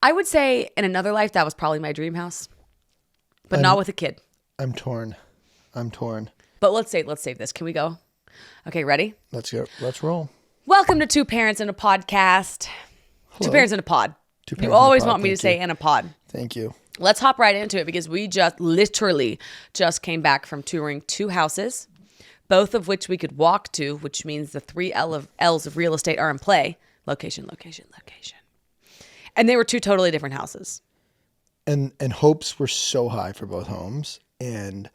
I would say in another life, that was probably my dream house, but not with a kid. I'm torn. But let's save this. Can we go? Okay, ready? Let's go. Let's roll. Welcome to Two Parents in a Podcast. Hello. Two Parents in a Pod. Two You parents in a always pod. want me to say in a pod. Thank you. Let's hop right into it because we literally just came back from touring 2 houses, both of which we could walk to, which means the 3 L's of real estate are in play. Location, location, location. And they were 2 totally different houses. And hopes were so high for both homes, and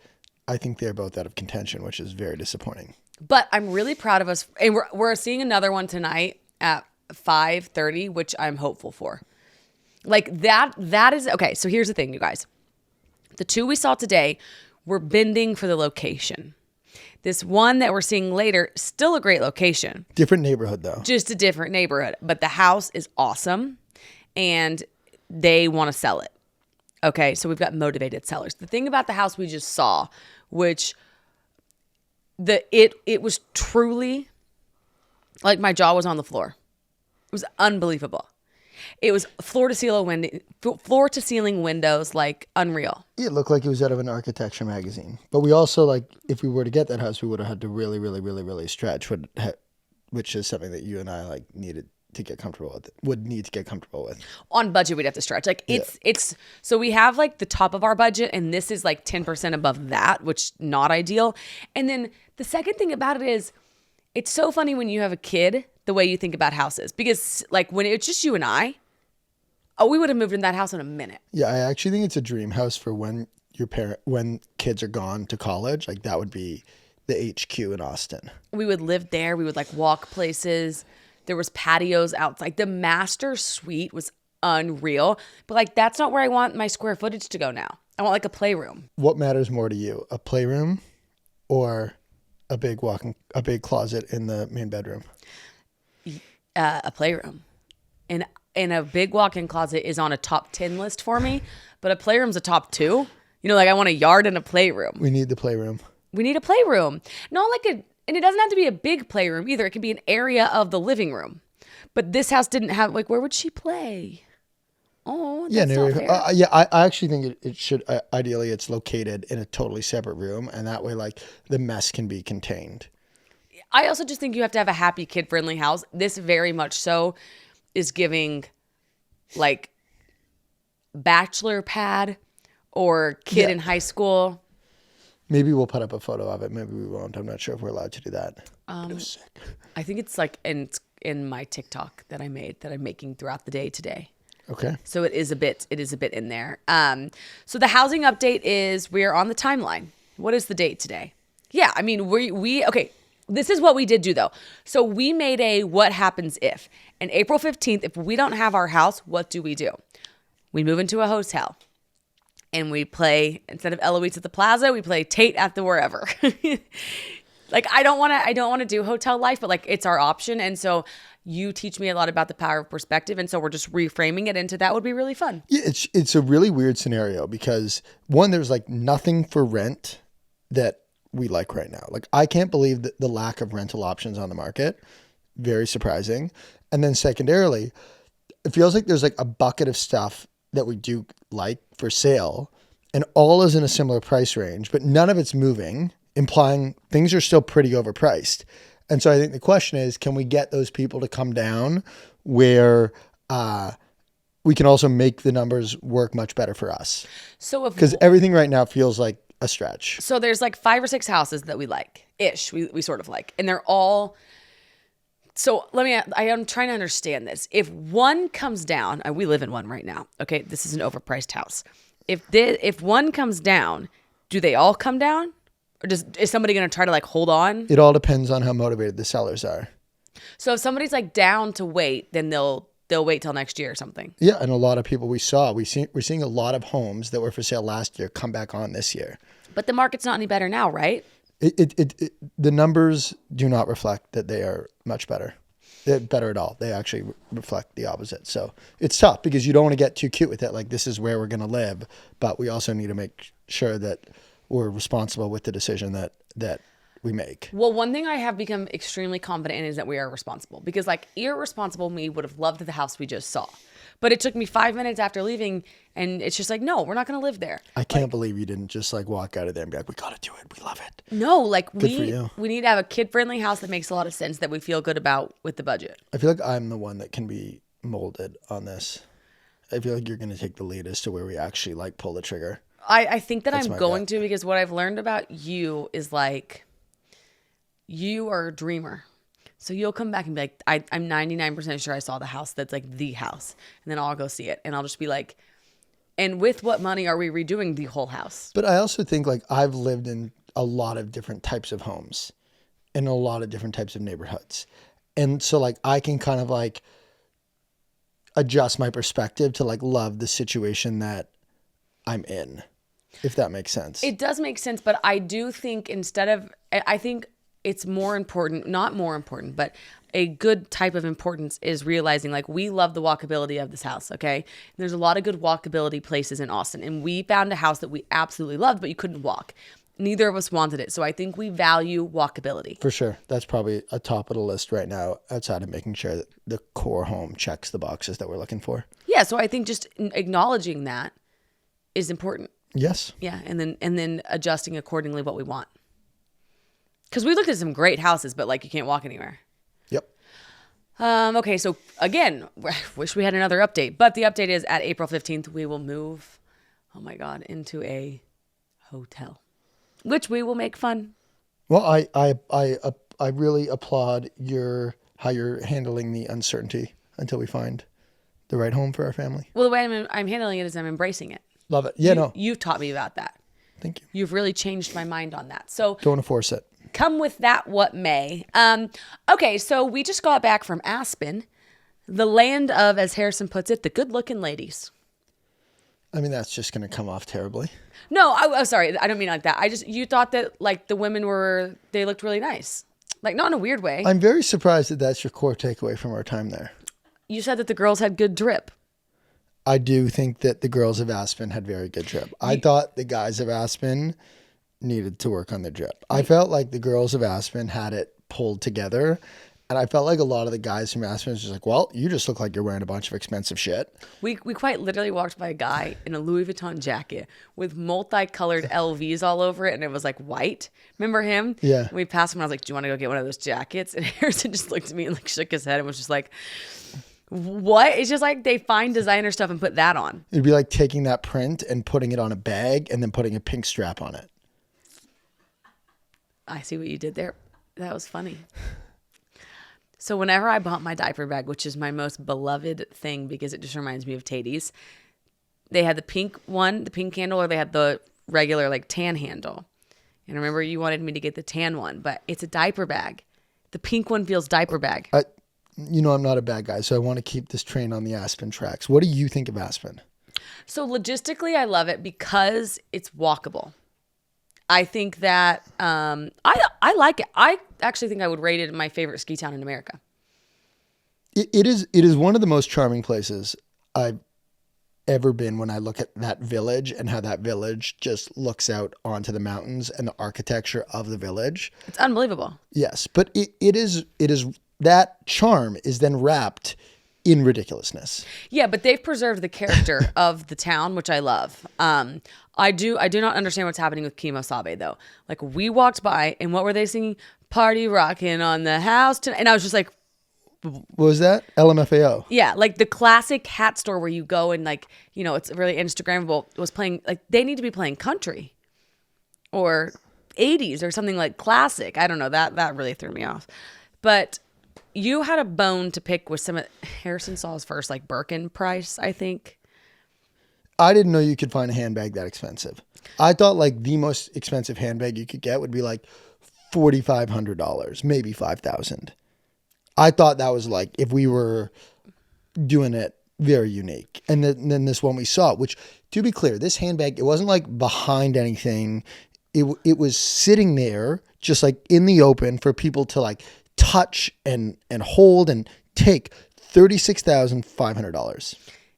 I think they're both out of contention, which is very disappointing. But I'm really proud of us. And we're seeing another one tonight at 5:30, which I'm hopeful for. Like that is, okay, so here's the thing, you guys. The 2 we saw today were bending for the location. This one that we're seeing later, still a great location. Different neighborhood, though. Just a different neighborhood. But the house is awesome, and they want to sell it. Okay, so we've got motivated sellers. The thing about the house we just saw, which it was truly, like my jaw was on the floor. It was unbelievable. It was floor to ceiling windows, like unreal. It looked like it was out of an architecture magazine. But we also, like, if we were to get that house, we would have had to really, really, really, really stretch, which is something that you and I needed to get comfortable with. Would need to get comfortable with. On budget, we'd have to stretch. Like it's so we have like the top of our budget, and this is like 10% above that, which not ideal. And then the second thing about it is, it's so funny when you have a kid, the way you think about houses, because like when it's just you and I, we would have moved in that house in a minute. Yeah, I actually think it's a dream house for when kids are gone to college. Like that would be the HQ in Austin. We would live there. We would like walk places. There was patios outside. The master suite was unreal. But like that's not where I want my square footage to go now. I want like a playroom. What matters more to you, a playroom or a big closet in the main bedroom? A playroom. And a big walk-in closet is on a top 10 list for me, but a playroom's a top 2. You know, like I want a yard and a playroom. We need the playroom. We need a playroom. Not like and it doesn't have to be a big playroom either. It can be an area of the living room. But this house didn't have, like, where would she play? Oh, that's not fair. I actually think it should, ideally it's located in a totally separate room, and that way, like, the mess can be contained. I also just think you have to have a happy, kid-friendly house. This very much so is giving, like, bachelor pad or kid in high school. Maybe we'll put up a photo of it. Maybe we won't. I'm not sure if we're allowed to do that. It was sick. I think it's like in my TikTok that I'm making throughout the day today. Okay. So it is a bit in there. So the housing update is we're on the timeline. What is the date today? Yeah, I mean we okay. This is what we did do though. So we made a what happens if. And April 15th, if we don't have our house, what do? We move into a hotel. And we play, instead of Eloise at the Plaza, we play Tate at the wherever. Like I don't want to do hotel life, but like it's our option. And so you teach me a lot about the power of perspective. And so we're just reframing it into that would be really fun. Yeah, it's a really weird scenario because one, there's like nothing for rent that we like right now. Like I can't believe that the lack of rental options on the market. Very surprising. And then secondarily, it feels like there's like a bucket of stuff that we do like for sale, and all is in a similar price range, but none of it's moving, implying things are still pretty overpriced. And so I think the question is, can we get those people to come down where we can also make the numbers work much better for us? So because everything right now feels like a stretch. So there's like 5 or 6 houses that we like ish. We sort of like, and they're all. So I am trying to understand this. If one comes down, and we live in one right now. Okay, this is an overpriced house. If one comes down, do they all come down? Or is somebody going to try to like hold on? It all depends on how motivated the sellers are. So if somebody's like down to wait, then they'll wait till next year or something. Yeah, and a lot of people we're seeing a lot of homes that were for sale last year come back on this year. But the market's not any better now, right? The numbers do not reflect that they are much better. They're better at all. They actually reflect the opposite. So it's tough because you don't want to get too cute with it. Like this is where we're going to live, but we also need to make sure that we're responsible with the decision that we make. Well, one thing I have become extremely confident in is that we are responsible because like irresponsible me would have loved the house we just saw. But it took me 5 minutes after leaving, and it's just like, no, we're not going to live there. I can't believe you didn't just like walk out of there and be like, we got to do it. We love it. No, like Good for you. we need to have a kid-friendly house that makes a lot of sense that we feel good about with the budget. I feel like I'm the one that can be molded on this. I feel like you're going to take the lead as to where we actually like pull the trigger. I think that That's I'm my going gut. to, because what I've learned about you is like, you are a dreamer. So you'll come back and be like, I'm 99% sure I saw the house that's like the house. And then I'll go see it. And I'll just be like, and with what money are we redoing the whole house? But I also think like I've lived in a lot of different types of homes in a lot of different types of neighborhoods. And so like I can kind of like adjust my perspective to like love the situation that I'm in, if that makes sense. It does make sense, but I do think I think it's more important, not more important, but a good type of importance is realizing like we love the walkability of this house, okay? And there's a lot of good walkability places in Austin, and we found a house that we absolutely loved, but you couldn't walk. Neither of us wanted it. So I think we value walkability. For sure. That's probably a top of the list right now, outside of making sure that the core home checks the boxes that we're looking for. Yeah, so I think just acknowledging that is important. Yes. Yeah, and then adjusting accordingly what we want. Because we looked at some great houses, but like you can't walk anywhere. Yep. Okay, so again, wish we had another update, but the update is at April 15th, we will move, oh my God, into a hotel, which we will make fun. Well, I really applaud how you're handling the uncertainty until we find the right home for our family. Well, the way I'm handling it is I'm embracing it. Love it. Yeah, You've taught me about that. Thank you. You've really changed my mind on that. So Don't want to force it. come with that what may. Okay, so we just got back from Aspen, the land of, as Harrison puts it, the good-looking ladies. I mean, that's just going to come off terribly. No, I'm sorry. I don't mean like that. You thought that like the women they looked really nice. Like not in a weird way. I'm very surprised that that's your core takeaway from our time there. You said that the girls had good drip. I do think that the girls of Aspen had very good drip. I thought the guys of Aspen needed to work on their drip. I felt like the girls of Aspen had it pulled together. And I felt like a lot of the guys from Aspen was just like, well, you just look like you're wearing a bunch of expensive shit. We quite literally walked by a guy in a Louis Vuitton jacket with multicolored LVs all over it, and it was like white. Remember him? Yeah. We passed him, and I was like, do you want to go get one of those jackets? And Harrison just looked at me and like shook his head and was just like, what? It's just like they find designer stuff and put that on. It'd be like taking that print and putting it on a bag and then putting a pink strap on it. I see what you did there. That was funny. So whenever I bought my diaper bag, which is my most beloved thing because it just reminds me of Tate's, they had the pink one, the pink handle, or they had the regular like tan handle. And remember you wanted me to get the tan one, but it's a diaper bag. The pink one feels diaper bag. You know, I'm not a bad guy, so I want to keep this train on the Aspen tracks. What do you think of Aspen? So logistically, I love it because it's walkable. I think that I like it. I actually think I would rate it my favorite ski town in America. It is one of the most charming places I've ever been when I look at that village and how that village just looks out onto the mountains and the architecture of the village. It's unbelievable. Yes, but it is that charm is then wrapped in ridiculousness. Yeah, but they've preserved the character of the town, which I love. I do not understand what's happening with Kimosabe though. Like we walked by and what were they singing? Party rocking on the house tonight. And I was just like, what was that? LMFAO. yeah, like the classic hat store where you go and like, you know, it's really Instagrammable was playing, like they need to be playing country or 80s or something like classic. I don't know, that really threw me off. But you had a bone to pick with some of Harrison saw his first like Birkin price, I think. I didn't know you could find a handbag that expensive. I thought like the most expensive handbag you could get would be like $4,500, maybe $5,000. I thought that was like if we were doing it very unique. And then this one we saw, which to be clear, this handbag, it wasn't like behind anything. It was sitting there just like in the open for people to like touch and hold and take. $36,500.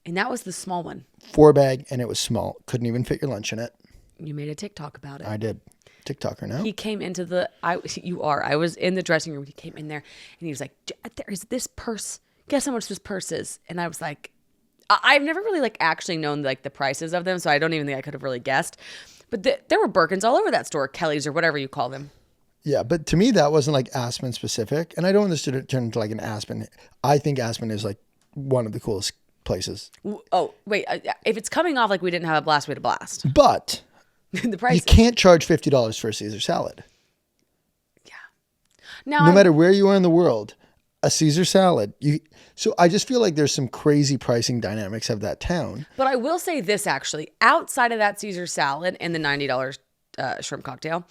And that was the small one. 4-bag, and it was small. Couldn't even fit your lunch in it. You made a TikTok about it. I did. TikToker now. He came into I was in the dressing room. He came in there and he was like, there is this purse. Guess how much this purse is? And I was like, I've never really like actually known like the prices of them, so I don't even think I could have really guessed. But there were Birkins all over that store, Kelly's or whatever you call them. Yeah, but to me that wasn't like Aspen specific, and I don't want this to turn into like an Aspen. I think Aspen is like one of the coolest places. Oh wait, if it's coming off like we didn't have a blast, we had a blast. But the price you can't charge $50 for a Caesar salad. Yeah. Now No matter where you are in the world, a Caesar salad. So I just feel like there's some crazy pricing dynamics of that town. But I will say this actually, outside of that Caesar salad and the $90 shrimp cocktail,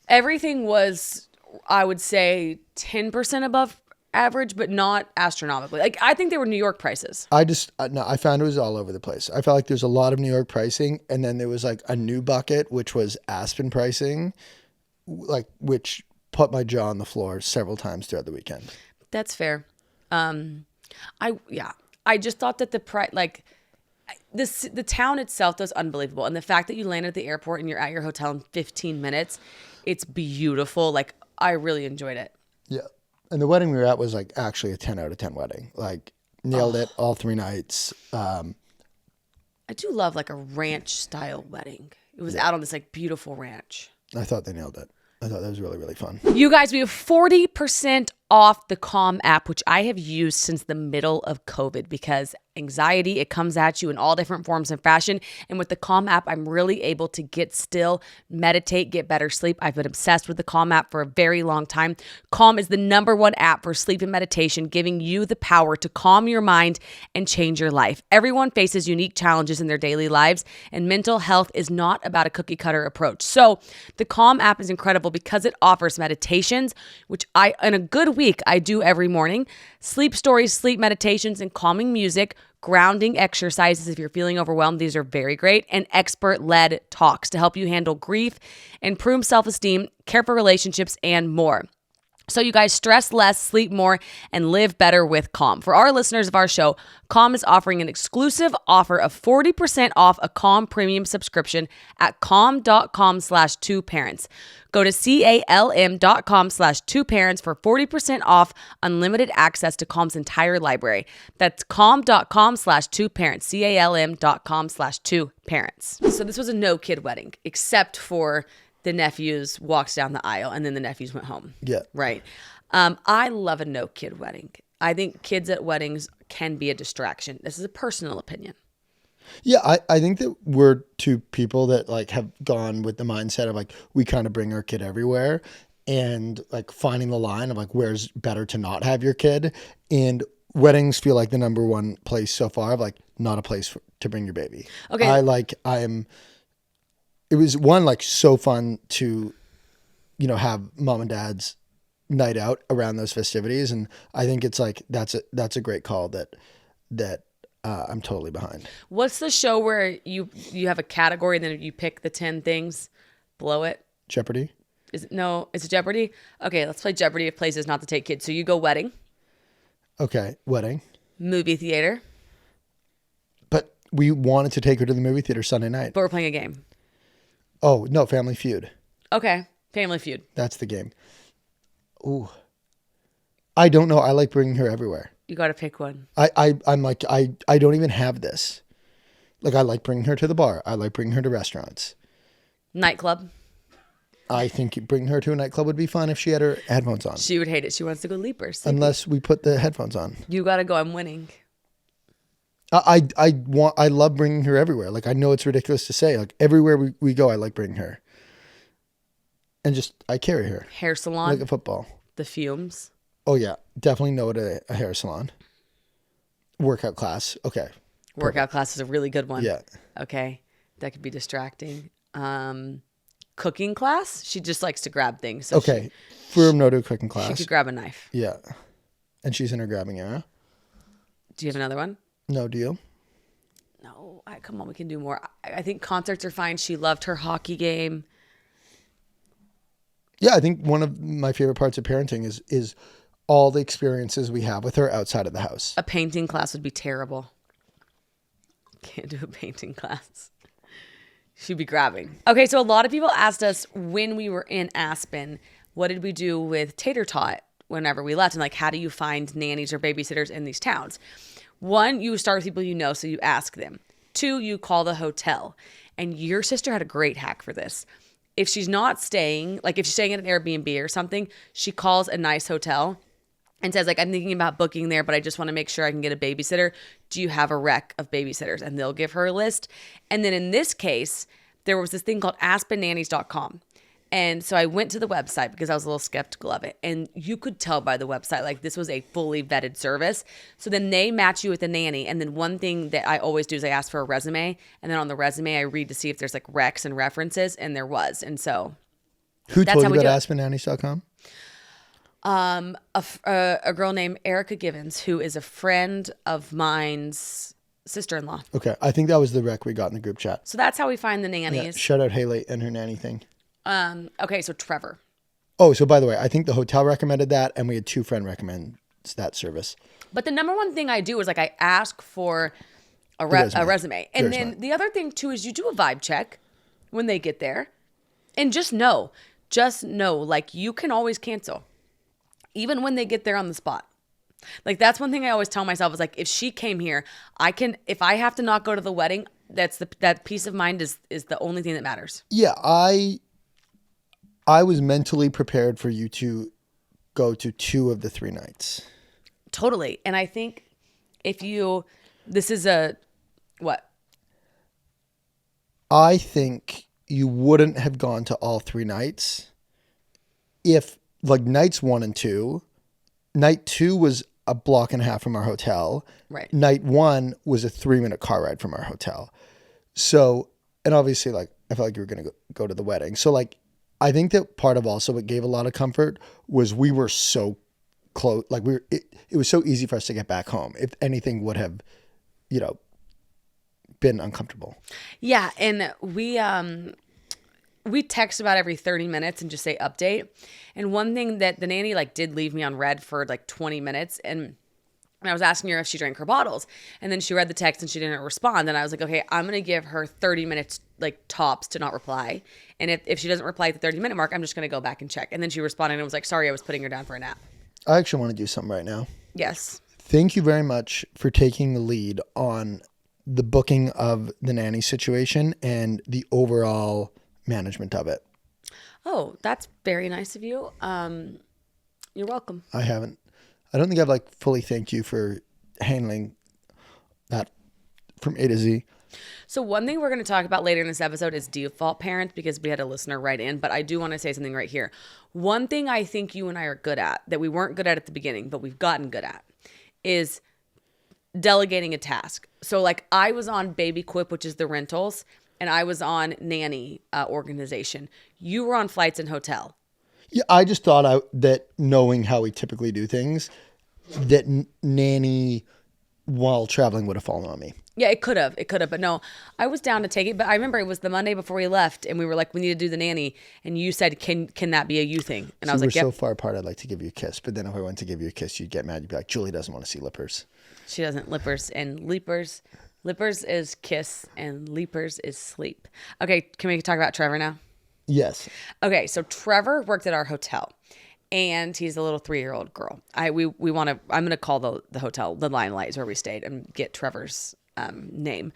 everything was, I would say, 10% above average, but not astronomically. Like, I think they were New York prices. I found it was all over the place. I felt like there's a lot of New York pricing, and then there was like a new bucket, which was Aspen pricing, like which put my jaw on the floor several times throughout the weekend. That's fair. I just thought that the price, like, the town itself was unbelievable, and the fact that you landed at the airport and you're at your hotel in 15 minutes, it's beautiful. Like, I really enjoyed it. Yeah. And the wedding we were at was like actually a 10 out of 10 wedding. Like nailed it all 3 nights. I do love like a ranch style wedding. It was out on this like beautiful ranch. I thought they nailed it. I thought that was really, really fun. You guys, we have 40% off the Calm app, which I have used since the middle of COVID because anxiety, it comes at you in all different forms and fashion. And with the Calm app, I'm really able to get still, meditate, get better sleep. I've been obsessed with the Calm app for a very long time. Calm is the #1 app for sleep and meditation, giving you the power to calm your mind and change your life. Everyone faces unique challenges in their daily lives, and mental health is not about a cookie cutter approach. So the Calm app is incredible because it offers meditations, which in a good week, I do every morning, sleep stories, sleep meditations, and calming music, grounding exercises if you're feeling overwhelmed. These are very great. And expert-led talks to help you handle grief, improve self-esteem, care for relationships, and more. So you guys stress less, sleep more, and live better with Calm. For our listeners of our show, Calm is offering an exclusive offer of 40% off a Calm premium subscription at calm.com/2parents. Go to calm.com/2parents for 40% off unlimited access to Calm's entire library. That's calm.com/2parents, calm.com/2parents. So this was a no kid wedding, except for the nephews walked down the aisle and then the nephews went home. Yeah. Right. I love a no kid wedding. I think kids at weddings can be a distraction. This is a personal opinion. Yeah, I think that we're two people that like have gone with the mindset of like we kind of bring our kid everywhere and like finding the line of like where's better to not have your kid. And weddings feel like the #1 place so far of like not a place to bring your baby. Okay. It was one like so fun to, have mom and dad's night out around those festivities, and I think it's like that's a great call that I'm totally behind. What's the show where you have a category and then you pick the 10 things? Blow it. Jeopardy. Is it Jeopardy? Okay, let's play Jeopardy of places not to take kids. So you go wedding. Okay, wedding. Movie theater. But we wanted to take her to the movie theater Sunday night. But we're playing a game. Oh, no, Family Feud. Okay, Family Feud. That's the game. Ooh. I don't know. I like bringing her everywhere. You got to pick one. I'm like, I don't even have this. Like, I like bringing her to the bar. I like bringing her to restaurants. Nightclub. I think bringing her to a nightclub would be fun if she had her headphones on. She would hate it. She wants to go leapers. Unless we put the headphones on. You got to go. I'm winning. I love bringing her everywhere. Like, I know it's ridiculous to say. Like, everywhere we go, I like bringing her. And I carry her. Hair salon. Like a football. The fumes. Oh, yeah. Definitely know at a hair salon. Workout class. Okay. Workout class is a really good one. Yeah. Okay. That could be distracting. Cooking class. She just likes to grab things. So okay. Firm no to a cooking class. She could grab a knife. Yeah. And she's in her grabbing era. Do you have another one? No, do you? No. Come on, we can do more. I think concerts are fine. She loved her hockey game. Yeah, I think one of my favorite parts of parenting is all the experiences we have with her outside of the house. A painting class would be terrible. Can't do a painting class. She'd be grabbing. Okay, so a lot of people asked us when we were in Aspen, what did we do with Tater Tot whenever we left? And like, how do you find nannies or babysitters in these towns? One, you start with people you know, so you ask them. Two, you call the hotel. And your sister had a great hack for this. If she's not staying, like if she's staying at an Airbnb or something, she calls a nice hotel and says, like, I'm thinking about booking there, but I just want to make sure I can get a babysitter. Do you have a rec of babysitters? And they'll give her a list. And then in this case, there was this thing called aspennannies.com. And so I went to the website because I was a little skeptical of it. And you could tell by the website, like, this was a fully vetted service. So then they match you with a nanny. And then one thing that I always do is I ask for a resume. And then on the resume, I read to see if there's like recs and references. And there was. And so Who that's told how you we about do it. AspenNannies.com? A girl named Erica Givens, who is a friend of mine's sister-in-law. Okay. I think that was the rec we got in the group chat. So that's how we find the Yeah, nannies. shout out Haley and her nanny thing. Okay, so Trevor. Oh, so by the way, I think the hotel recommended that, and we had 2 friends recommend that service. But the number one thing I do is like I ask for a resume. And Very then smart. the other thing too is you do a vibe check when they get there. And just know, like you can always cancel. Even when they get there on the spot. Like that's one thing I always tell myself is like, if she came here, if I have to not go to the wedding, that peace of mind is the only thing that matters. Yeah, I was mentally prepared for you to go to 2 of the 3 nights. Totally. And I think this is what? I think you wouldn't have gone to all 3 nights if, like, nights 1 and 2, night 2 was a block and a half from our hotel. Right. Night 1 was a 3-minute car ride from our hotel. So, and obviously, like, I felt like you were going to go to the wedding. So, like, I think that part of also what gave a lot of comfort was we were so close. Like, it was so easy for us to get back home. If anything would have, been uncomfortable. Yeah. And we text about every 30 minutes and just say update. And one thing that the nanny like did leave me on red for like 20 minutes. And I was asking her if she drank her bottles. And then she read the text and she didn't respond. And I was like, okay, I'm going to give her 30 minutes like tops to not reply. And if she doesn't reply at the 30-minute mark, I'm just going to go back and check. And then she responded and was like, sorry, I was putting her down for a nap. I actually want to do something right now. Yes. Thank you very much for taking the lead on the booking of the nanny situation and the overall management of it. Oh, that's very nice of you. You're welcome. I don't think I've like fully thanked you for handling that from A to Z. So one thing we're going to talk about later in this episode is default parents because we had a listener write in, but I do want to say something right here. One thing I think you and I are good at that we weren't good at the beginning, but we've gotten good at is delegating a task. So like I was on Baby Quip, which is the rentals, and I was on nanny organization. You were on flights and hotel. Yeah, I just thought that knowing how we typically do things, that nanny while traveling would have fallen on me. Yeah, it could have. But no, I was down to take it. But I remember it was the Monday before we left and we were like, we need to do the nanny. And you said, can that be a you thing? And I was like, we're yep. so far apart, I'd like to give you a kiss. But then if I went to give you a kiss, you'd get mad. You'd be like, Julie doesn't want to see lippers. She doesn't. Lippers and leapers. Lippers is kiss and leapers is sleep. Okay, can we talk about Trevor now? Yes. Okay, so Trevor worked at our hotel. And he's a little 3-year-old girl. I'm gonna call the hotel the Limelight is where we stayed and get Trevor's name.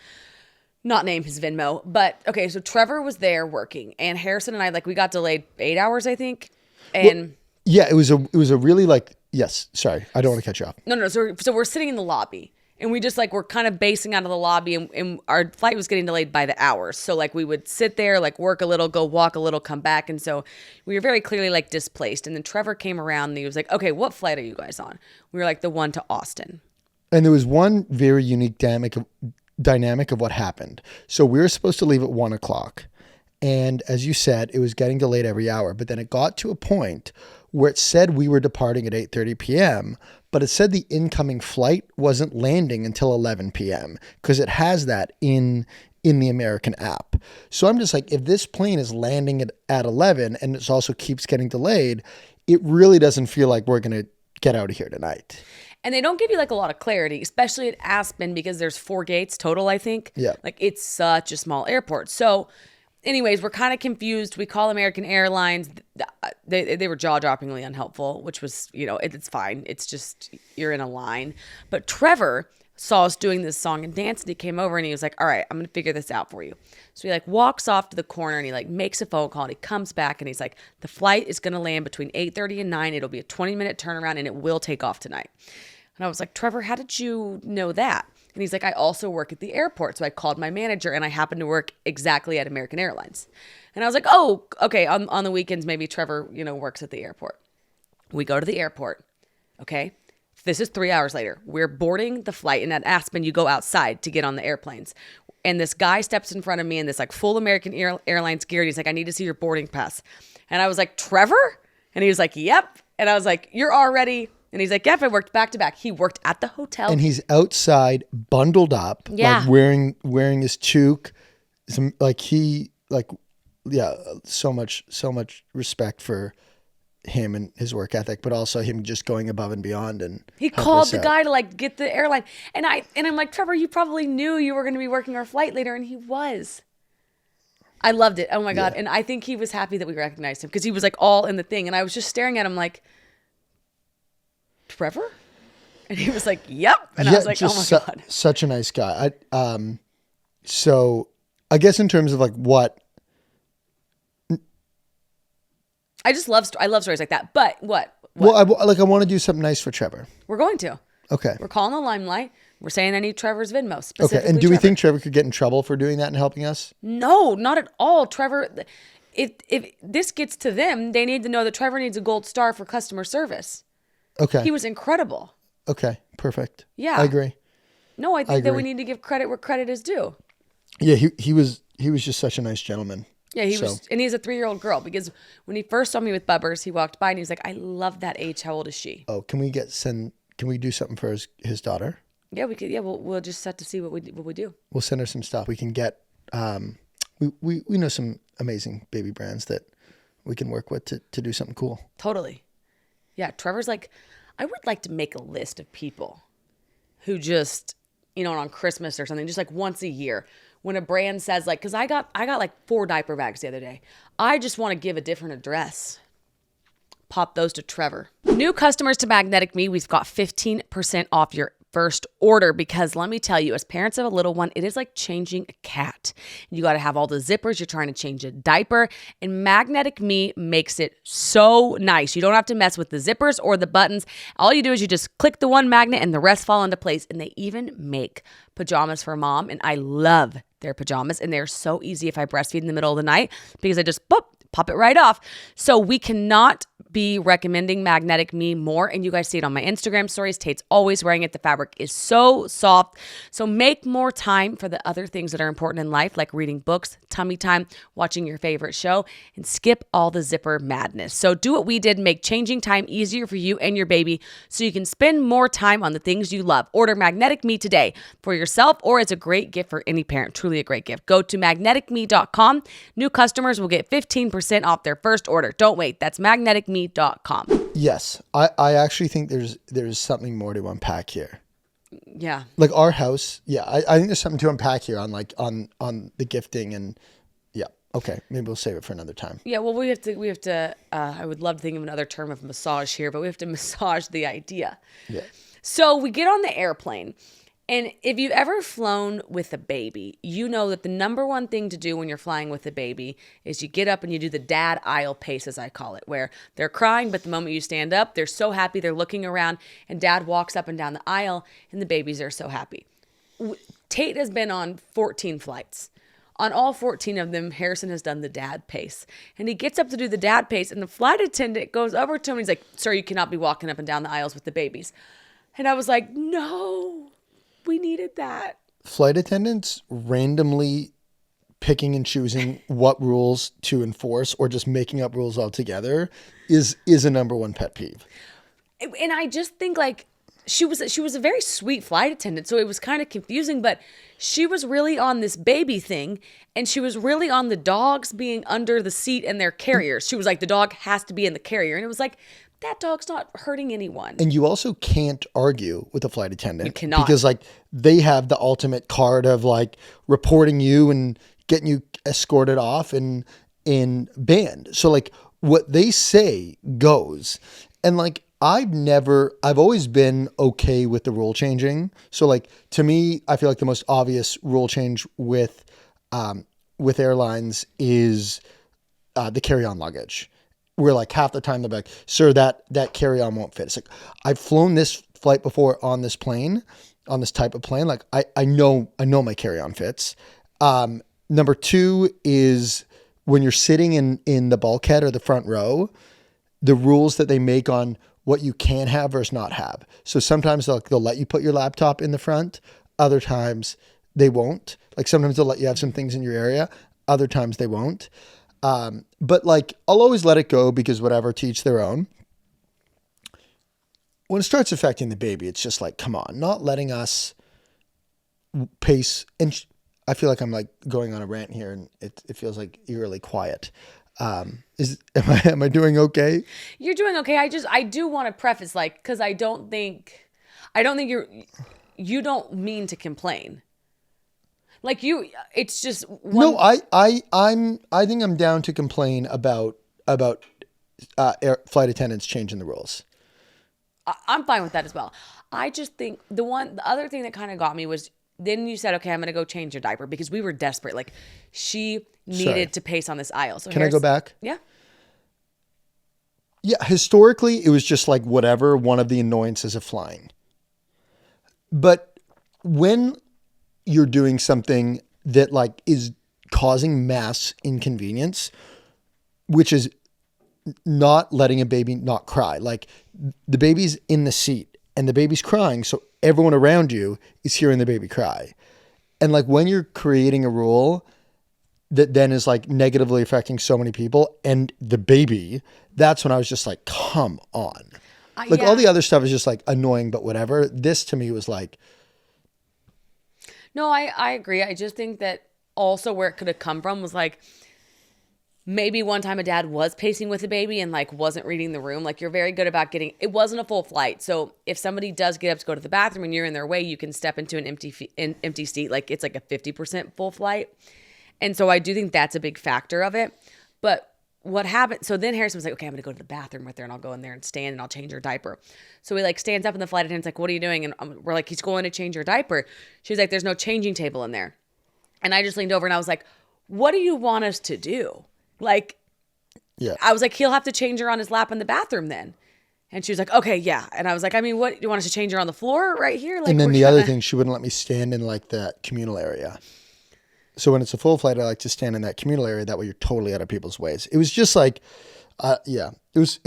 Not name his Venmo. But okay, so Trevor was there working and Harrison and I we got delayed 8 hours, I think. And yeah, it was a really yes, sorry, I don't want to cut you off. No. So we're sitting in the lobby. And we just we're kind of basing out of the lobby and our flight was getting delayed by the hours. So we would sit there, work a little, go walk a little, come back. And so we were very clearly displaced. And then Trevor came around and he was like, okay, what flight are you guys on? We were the one to Austin. And there was one very unique dynamic of what happened. So we were supposed to leave at 1:00. And as you said, it was getting delayed every hour. But then it got to a point where it said we were departing at 8:30 p.m., but it said the incoming flight wasn't landing until 11 p.m. because it has that in the American app. So I'm just if this plane is landing at 11 and it also keeps getting delayed, it really doesn't feel like we're going to get out of here tonight. And they don't give you a lot of clarity, especially at Aspen because there's 4 gates total, I think. Yeah. It's such a small airport. So anyways, we're kind of confused. We call American Airlines. They were jaw-droppingly unhelpful, which was, it's fine. It's just you're in a line. But Trevor, saw us doing this song and dance, and he came over and he was like, all right, I'm going to figure this out for you. So he like walks off to the corner and he like makes a phone call and he comes back and he's like, the flight is going to land between 8:30 and 9. It'll be a 20-minute turnaround and it will take off tonight. And I was like, Trevor, how did you know that? And he's like, I also work at the airport. So I called my manager and I happen to work exactly at American Airlines. And I was like, oh, okay. On the weekends, maybe Trevor, works at the airport. We go to the airport. Okay. This is 3 hours later. We're boarding the flight, and at Aspen, you go outside to get on the airplanes. And this guy steps in front of me in this like full American Airlines gear. And he's like, I need to see your boarding pass. And I was like, Trevor? And he was like, yep. And I was like, you're already. And he's like, yep, I worked back to back. He worked at the hotel. And he's outside, bundled up, Yeah. like wearing his toque. So much respect for him and his work ethic, but also him just going above and beyond. And he called the guy to like get the airline. And I'm like, Trevor, you probably knew you were going to be working our flight later. And he was. I loved it. Oh my God. And I think he was happy that we recognized him because he was like all in the thing. And I was just staring at him like, Trevor? And he was like, yep. And I was like, oh my God. Such a nice guy. So I guess in terms of like what, I love stories like that. But what? Well, I want to do something nice for Trevor. We're going to. Okay. We're calling the Limelight. We're saying I need Trevor's Venmo specifically. Okay. And do we think Trevor could get in trouble for doing that and helping us? No, not at all. Trevor, if this gets to them, they need to know that Trevor needs a gold star for customer service. Okay. He was incredible. Okay. Perfect. Yeah. I agree. No, I think that we need to give credit where credit is due. Yeah, he was just such a nice gentleman. Yeah, he was, and he's a 3-year-old girl because when he first saw me with Bubbers, he walked by and he was like, I love that age. How old is she? Oh, can we do something for his daughter? Yeah, we could. Yeah, we'll just set to see what we do. We'll send her some stuff. We can get, we know some amazing baby brands that we can work with to do something cool. Totally. Yeah, Trevor's like, I would like to make a list of people who just, on Christmas or something, just like once a year, when a brand says like, because I got like 4 diaper bags the other day. I just want to give a different address. Pop those to Trevor. New customers to Magnetic Me, we've got 15% off your first order because let me tell you, as parents of a little one, it is like changing a cat. You got to have all the zippers. You're trying to change a diaper, and Magnetic Me makes it so nice. You don't have to mess with the zippers or the buttons. All you do is you just click the one magnet and the rest fall into place. And they even make pajamas for mom, and I love their pajamas, and they're so easy if I breastfeed in the middle of the night because I just pop it right off. So we cannot be recommending Magnetic Me more. And you guys see it on my Instagram stories. Tate's always wearing it. The fabric is so soft. So make more time for the other things that are important in life, like reading books, tummy time, watching your favorite show, and skip all the zipper madness. So do what we did, make changing time easier for you and your baby so you can spend more time on the things you love. Order Magnetic Me today for yourself or as a great gift for any parent. Truly a great gift. Go to magneticme.com. New customers will get 15% off their first order. Don't wait. That's magneticme.com. Yes. I actually think there's something more to unpack here. Yeah. Like our house. Yeah. I think there's something to unpack here on the gifting and yeah. Okay. Maybe we'll save it for another time. Yeah. Well, we have to, I would love to think of another term of massage here, but we have to massage the idea. Yeah. So we get on the airplane. And if you've ever flown with a baby, you know that the number one thing to do when you're flying with a baby is you get up and you do the dad aisle pace, as I call it, where they're crying, but the moment you stand up, they're so happy, they're looking around, and dad walks up and down the aisle, and the babies are so happy. Tate has been on 14 flights. On all 14 of them, Harrison has done the dad pace. And he gets up to do the dad pace, and the flight attendant goes over to him, and he's like, sir, you cannot be walking up and down the aisles with the babies. And I was like, no. We needed that. Flight attendants randomly picking and choosing what rules to enforce or just making up rules altogether is a number one pet peeve. And I just think like she was a very sweet flight attendant, so it was kind of confusing, but she was really on this baby thing, and she was really on the dogs being under the seat and their carriers. She was like, the dog has to be in the carrier. And it was like, that dog's not hurting anyone. And you also can't argue with a flight attendant. You cannot. Because like they have the ultimate card of like reporting you and getting you escorted off and banned. So like what they say goes. And like I've always been okay with the rule changing. So like to me, I feel like the most obvious rule change with airlines is the carry-on luggage. Where like half the time they're like, sir, that carry-on won't fit. It's like, I've flown this flight before on this plane, on this type of plane. Like I know my carry-on fits. Number two is when you're sitting in the bulkhead or the front row, the rules that they make on what you can have versus not have. So sometimes they'll let you put your laptop in the front. Other times they won't. Like sometimes they'll let you have some things in your area. Other times they won't. But like, I'll always let it go because whatever, to each their own. When it starts affecting the baby, it's just like, come on, not letting us pace. And I feel like I'm like going on a rant here and it feels like eerily quiet. Am I doing okay? You're doing okay. I do want to preface like, cause I don't think you don't mean to complain. Like it's just one. No, I think I'm down to complain about flight attendants changing the rules. I'm fine with that as well. I just think the other thing that kind of got me was then you said, okay, I'm going to go change your diaper because we were desperate. Like she needed to pace on this aisle. So can I go back? Yeah. Yeah. Historically, it was just like whatever, one of the annoyances of flying. But when you're doing something that like is causing mass inconvenience, which is not letting a baby not cry. Like the baby's in the seat and the baby's crying. So everyone around you is hearing the baby cry. And like when you're creating a rule that then is like negatively affecting so many people and the baby, that's when I was just like, come on. Like all the other stuff is just like annoying, but whatever. This to me was like, no, I agree. I just think that also where it could have come from was like maybe one time a dad was pacing with a baby and like wasn't reading the room. Like you're very good about it wasn't a full flight. So if somebody does get up to go to the bathroom and you're in their way, you can step into an empty seat. Like it's like a 50% full flight. And so I do think that's a big factor of it. But what happened? So then Harrison was like, okay, I'm going to go to the bathroom right there and I'll go in there and stand and I'll change your diaper. So he like stands up and the flight attendant's like, what are you doing? And we're like, he's going to change your diaper. She's like, there's no changing table in there. And I just leaned over and I was like, what do you want us to do? Like, yeah, I was like, he'll have to change her on his lap in the bathroom then. And she was like, okay, yeah. And I was like, I mean, what, do you want us to change her on the floor right here? Like, and then the other thing, she wouldn't let me stand in like that communal area. So when it's a full flight, I like to stand in that communal area. That way you're totally out of people's ways. It was just like, yeah, it was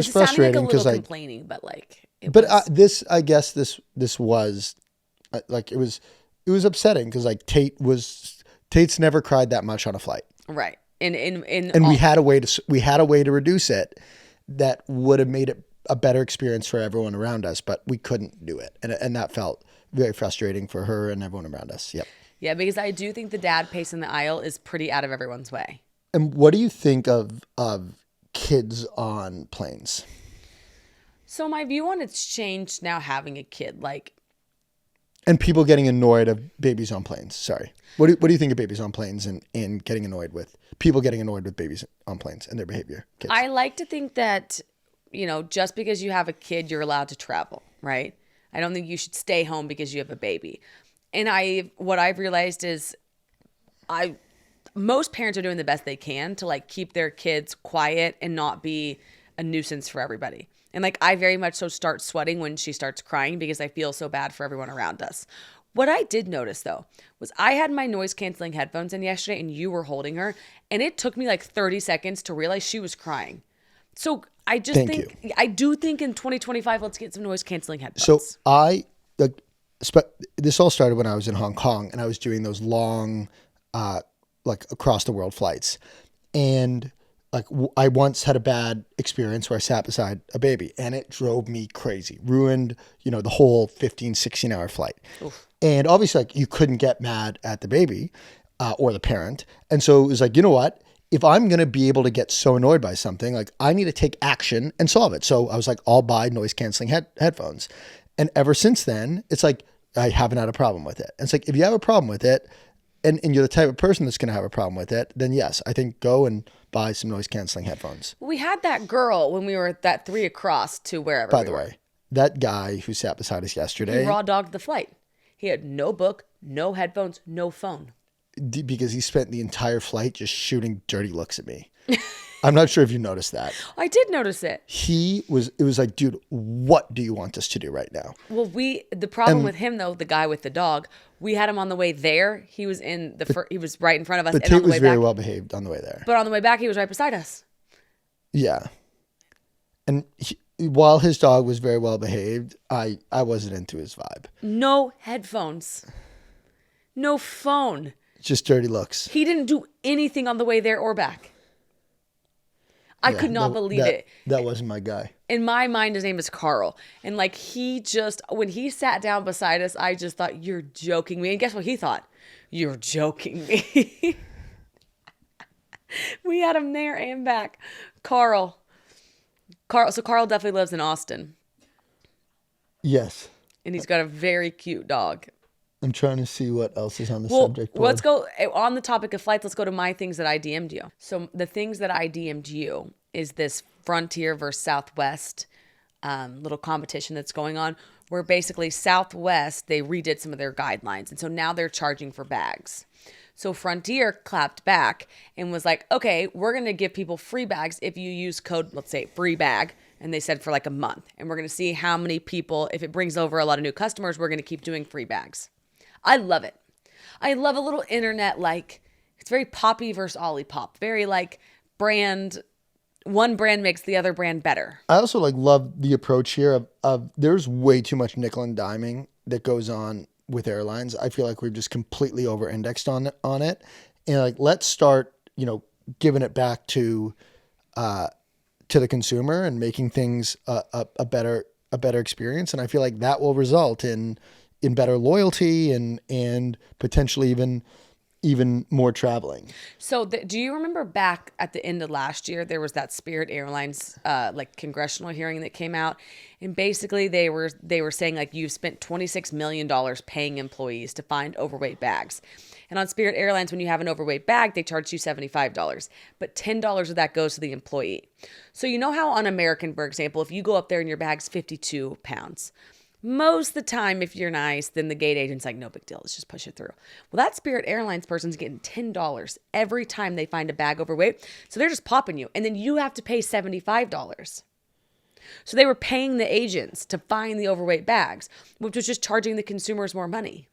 frustrating because like complaining, but like, I guess this was like, it was upsetting because like Tate's never cried that much on a flight. Right. And we had a way to reduce it that would have made it a better experience for everyone around us, but we couldn't do it. And that felt very frustrating for her and everyone around us. Yep. Yeah, because I do think the dad pace in the aisle is pretty out of everyone's way. And what do you think of kids on planes? So my view on it's changed now having a kid. Like, and people getting annoyed of babies on planes. Sorry. What do you think of babies on planes and getting annoyed with people getting annoyed with babies on planes and their behavior? Kids? I like to think that, just because you have a kid, you're allowed to travel, right? I don't think you should stay home because you have a baby. And what I've realized is most parents are doing the best they can to like keep their kids quiet and not be a nuisance for everybody. And like, I very much so start sweating when she starts crying because I feel so bad for everyone around us. What I did notice though, was I had my noise canceling headphones in yesterday and you were holding her and it took me like 30 seconds to realize she was crying. So I just I do think in 2025, let's get some noise canceling headphones. So this all started when I was in Hong Kong and I was doing those long, like across the world flights. And like I once had a bad experience where I sat beside a baby and it drove me crazy, ruined, the whole 15, 16 hour flight. Oof. And obviously like you couldn't get mad at the baby or the parent. And so it was like, you know what? If I'm going to be able to get so annoyed by something, like I need to take action and solve it. So I was like, I'll buy noise canceling headphones. And ever since then, it's like, I haven't had a problem with it. And it's like, if you have a problem with it, and you're the type of person that's going to have a problem with it, then yes, I think go and buy some noise canceling headphones. We had that girl when we were at that 3 across to wherever. By the way, that guy who sat beside us yesterday, he raw dogged the flight. He had no book, no headphones, no phone. Because he spent the entire flight just shooting dirty looks at me. I'm not sure if you noticed that. I did notice it. It was like, dude, what do you want us to do right now? Well, the problem with him though, the guy with the dog, we had him on the way there. He was he was right in front of us. But and on Tate the way was very back, well behaved on the way there. But on the way back, he was right beside us. Yeah. And while his dog was very well behaved, I wasn't into his vibe. No headphones. No phone. Just dirty looks. He didn't do anything on the way there or back. I could not believe it. That wasn't my guy. In my mind, his name is Carl. And like when he sat down beside us, I just thought, you're joking me. And guess what he thought? You're joking me. We had him there and back. Carl. So Carl definitely lives in Austin. Yes. And he's got a very cute dog. I'm trying to see what else is on the subject board. Let's go on the topic of flights. Let's go to my things that I DM'd you. So the things that I DM'd you is this Frontier versus Southwest little competition that's going on, where basically Southwest, they redid some of their guidelines. And so now they're charging for bags. So Frontier clapped back and was like, okay, we're going to give people free bags if you use code, let's say free bag. And they said for like a month. And we're going to see how many people, if it brings over a lot of new customers, we're going to keep doing free bags. I love it. I love a little internet, like, it's very Poppy versus Olipop. Very like one brand makes the other brand better. I also love the approach here of there's way too much nickel and diming that goes on with airlines. I feel like we've just completely over indexed on it. And let's start, giving it back to the consumer and making things a better experience. And I feel like that will result in better loyalty and potentially even more traveling. So do you remember back at the end of last year, there was that Spirit Airlines congressional hearing that came out, and basically they were saying you've spent $26 million paying employees to find overweight bags. And on Spirit Airlines, when you have an overweight bag, they charge you $75, but $10 of that goes to the employee. So you know how on American, for example, if you go up there and your bag's 52 pounds, most of the time, if you're nice, then the gate agent's like, no big deal, let's just push it through. Well, that Spirit Airlines person's getting $10 every time they find a bag overweight. So they're just popping you. And then you have to pay $75. So they were paying the agents to find the overweight bags, which was just charging the consumers more money.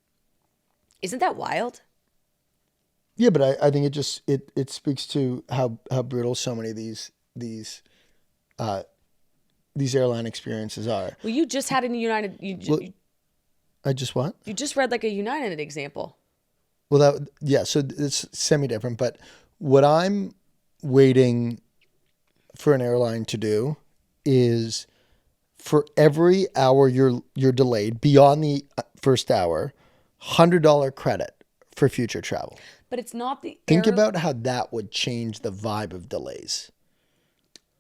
Isn't that wild? Yeah, but I think it speaks to how brutal so many of these airline experiences are. Well, you just had a United. I just what? You just read a United example. Well, so it's semi-different. But what I'm waiting for an airline to do is, for every hour you're delayed beyond the first hour, $100 credit for future travel. But it's not the. Think about how that would change the vibe of delays.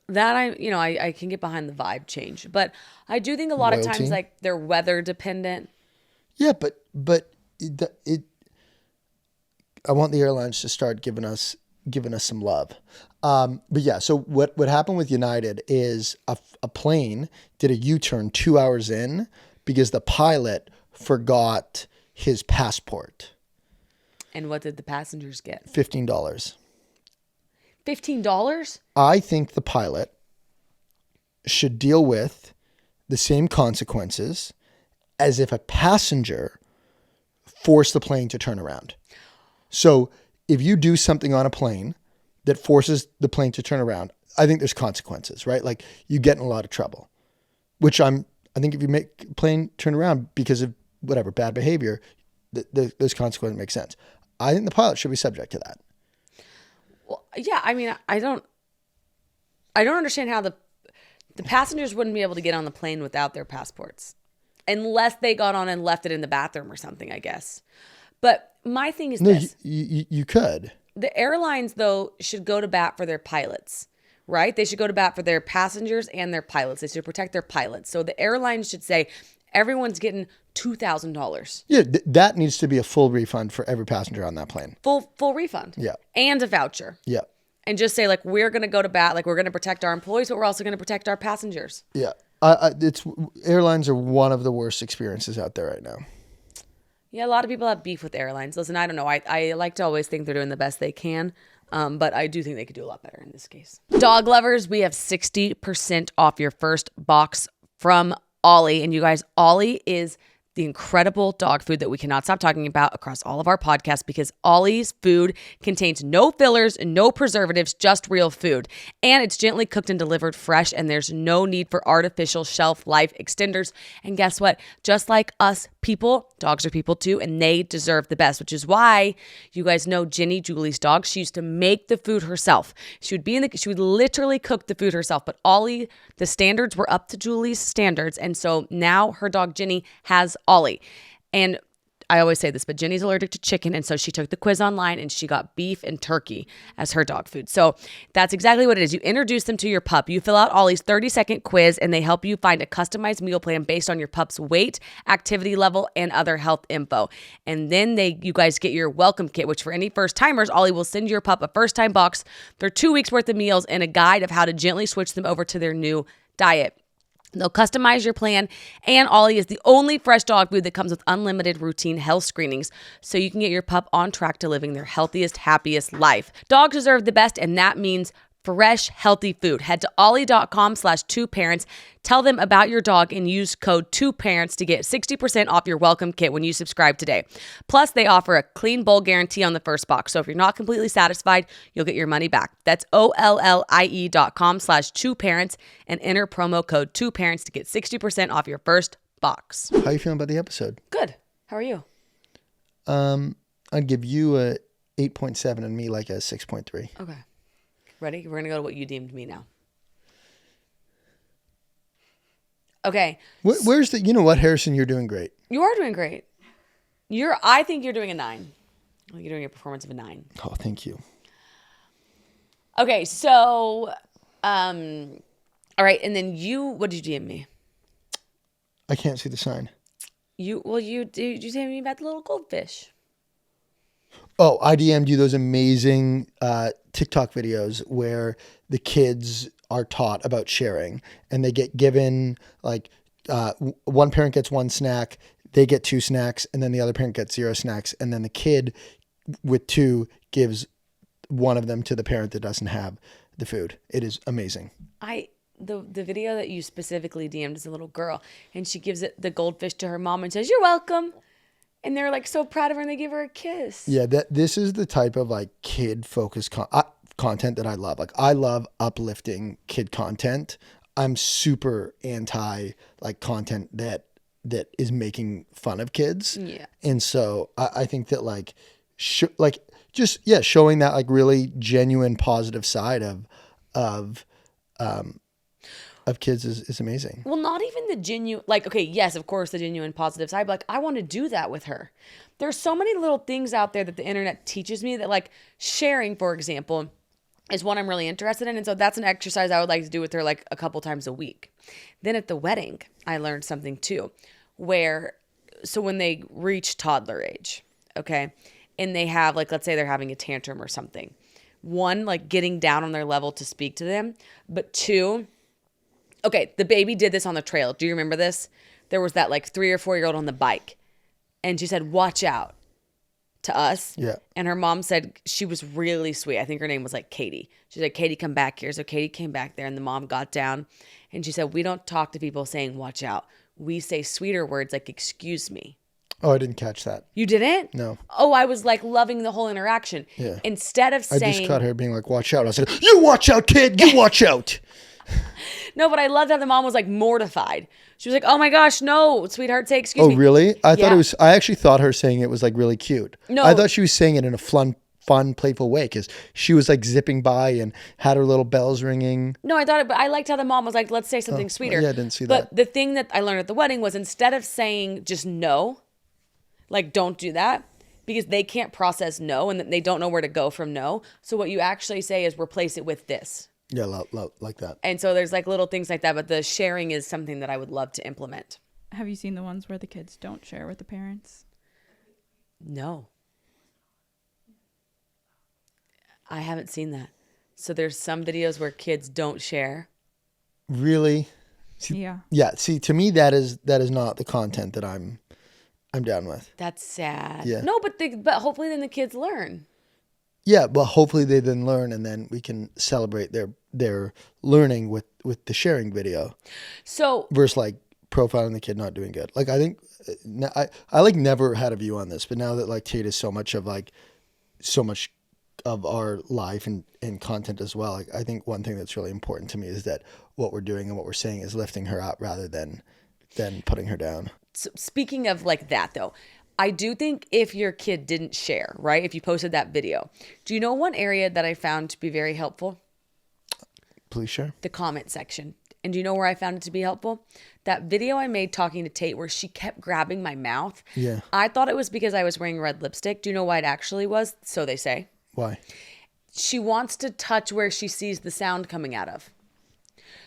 That I can get behind the vibe change, but I do think a lot of times they're weather dependent. Yeah, but I want the airlines to start giving us some love. But yeah, so what happened with United is a plane did a U-turn 2 hours in because the pilot forgot his passport. And what did the passengers get? $15. $15? I think the pilot should deal with the same consequences as if a passenger forced the plane to turn around. So if you do something on a plane that forces the plane to turn around, I think there's consequences, right? You get in a lot of trouble, which I think if you make a plane turn around because of whatever, bad behavior, those consequences make sense. I think the pilot should be subject to that. Well, yeah, I don't understand how the passengers wouldn't be able to get on the plane without their passports, unless they got on and left it in the bathroom or something, I guess. But my thing is this. You could. The airlines, though, should go to bat for their pilots, right? They should go to bat for their passengers and their pilots. They should protect their pilots. So the airlines should say, everyone's getting $2,000. Yeah, that needs to be a full refund for every passenger on that plane. Full refund. Yeah. And a voucher. Yeah. And just say, like, we're going to go to bat, like, we're going to protect our employees, but we're also going to protect our passengers. Yeah. Airlines are one of the worst experiences out there right now. Yeah, a lot of people have beef with airlines. Listen, I don't know. I like to always think they're doing the best they can. But I do think they could do a lot better in this case. Dog lovers, we have 60% off your first box from Ollie. And you guys, Ollie is the incredible dog food that we cannot stop talking about across all of our podcasts, because Ollie's food contains no fillers and no preservatives, just real food. And it's gently cooked and delivered fresh, and there's no need for artificial shelf life extenders. And guess what? Just like us people, dogs are people too, and they deserve the best, which is why you guys know Ginny, Julie's dog. She used to make the food herself. She would literally cook the food herself, but Ollie, the standards were up to Julie's standards. And so now her dog Ginny has Ollie. And I always say this, but Ginny's allergic to chicken. And so she took the quiz online and she got beef and turkey as her dog food. So that's exactly what it is. You introduce them to your pup. You fill out Ollie's 30-second quiz, and they help you find a customized meal plan based on your pup's weight, activity level, and other health info. And then you guys get your welcome kit, which for any first timers, Ollie will send your pup a first time box for 2 weeks worth of meals and a guide of how to gently switch them over to their new diet. They'll customize your plan, and Ollie is the only fresh dog food that comes with unlimited routine health screenings, so you can get your pup on track to living their healthiest, happiest life. Dogs deserve the best, and that means fresh, healthy food. Head to ollie.com/2parents. Tell them about your dog and use code 2parents to get 60% off your welcome kit when you subscribe today. Plus, they offer a clean bowl guarantee on the first box. So if you're not completely satisfied, you'll get your money back. That's ollie.com/2parents and enter promo code 2parents to get 60% off your first box. How are you feeling about the episode? Good. How are you? I'd give you a 8.7 and me like a 6.3. Okay. Ready? We're going to go to what you deemed me now. Okay. Where's you know what, Harrison, you're doing great. You are doing great. I think you're doing a 9. I think you're doing a performance of a 9. Oh, thank you. Okay. So, all right. And then what did you DM me? I can't see the sign. You DM me about the little goldfish. Oh, I DM'd you those amazing TikTok videos where the kids are taught about sharing, and they get given like one parent gets one snack, they get 2 snacks, and then the other parent gets 0 snacks, and then the kid with 2 gives one of them to the parent that doesn't have the food. It is amazing. The video that you specifically DM'd is a little girl, and she gives the goldfish to her mom and says, "You're welcome." And they're like so proud of her, and they give her a kiss. Yeah, this is the type of like kid focused content that I love. Like, I love uplifting kid content. I'm super anti like content that is making fun of kids. Yeah. And so I think that like showing that like really genuine positive side of kids is amazing. Well, not even the genuine, like, okay, yes, of course, the genuine positive side, but like, I want to do that with her. There's so many little things out there that the internet teaches me that, like, sharing, for example, is what I'm really interested in. And so that's an exercise I would like to do with her like a couple times a week. Then at the wedding, I learned something too, so when they reach toddler age, okay, and they have, like, let's say they're having a tantrum or something. 1, like, getting down on their level to speak to them, but 2, okay, the baby did this on the trail. Do you remember this? There was that like 3 or 4-year-old on the bike, and she said, "Watch out," to us. Yeah. And her mom said, she was really sweet. I think her name was like Katie. She said, "Katie, come back here." So Katie came back there, and the mom got down, and she said, "We don't talk to people saying watch out. We say sweeter words like excuse me." Oh, I didn't catch that. You didn't? No. Oh, I was like loving the whole interaction. Yeah. Instead of saying, I just caught her being like, "Watch out." I said, "You watch out, kid. You watch out." No, but I loved how the mom was like mortified. She was like, "Oh my gosh, no, sweetheart, say excuse me." Oh, really? I actually thought her saying it was like really cute. No. I thought she was saying it in a fun, playful way, because she was like zipping by and had her little bells ringing. No, but I liked how the mom was like, "Let's say something sweeter." Yeah, I didn't see that. But the thing that I learned at the wedding was, instead of saying just no, like, don't do that, because they can't process no, and they don't know where to go from no. So what you actually say is replace it with this. Yeah, like that. And so there's like little things like that, but the sharing is something that I would love to implement. Have you seen the ones where the kids don't share with the parents? No. I haven't seen that. So there's some videos where kids don't share. Really? See, Yeah. Yeah. See, to me, that is not the content that I'm down with. That's sad. Yeah. No, but hopefully then the kids learn. Yeah, but hopefully they then learn, and then we can celebrate their learning with the sharing video So versus like profiling the kid not doing good. Like I think I like never had a view on this, but now that like Tate is so much of our life and content as well, like I think one thing that's really important to me is that what we're doing and what we're saying is lifting her up rather than putting her down. So speaking of like that though, I do think if your kid didn't share, right? If you posted that video, do you know one area that I found to be very helpful? Please share. The comment section. And do you know where I found it to be helpful? That video I made talking to Tate where she kept grabbing my mouth. Yeah. I thought it was because I was wearing red lipstick. Do you know why it actually was? So they say. Why? She wants to touch where she sees the sound coming out of.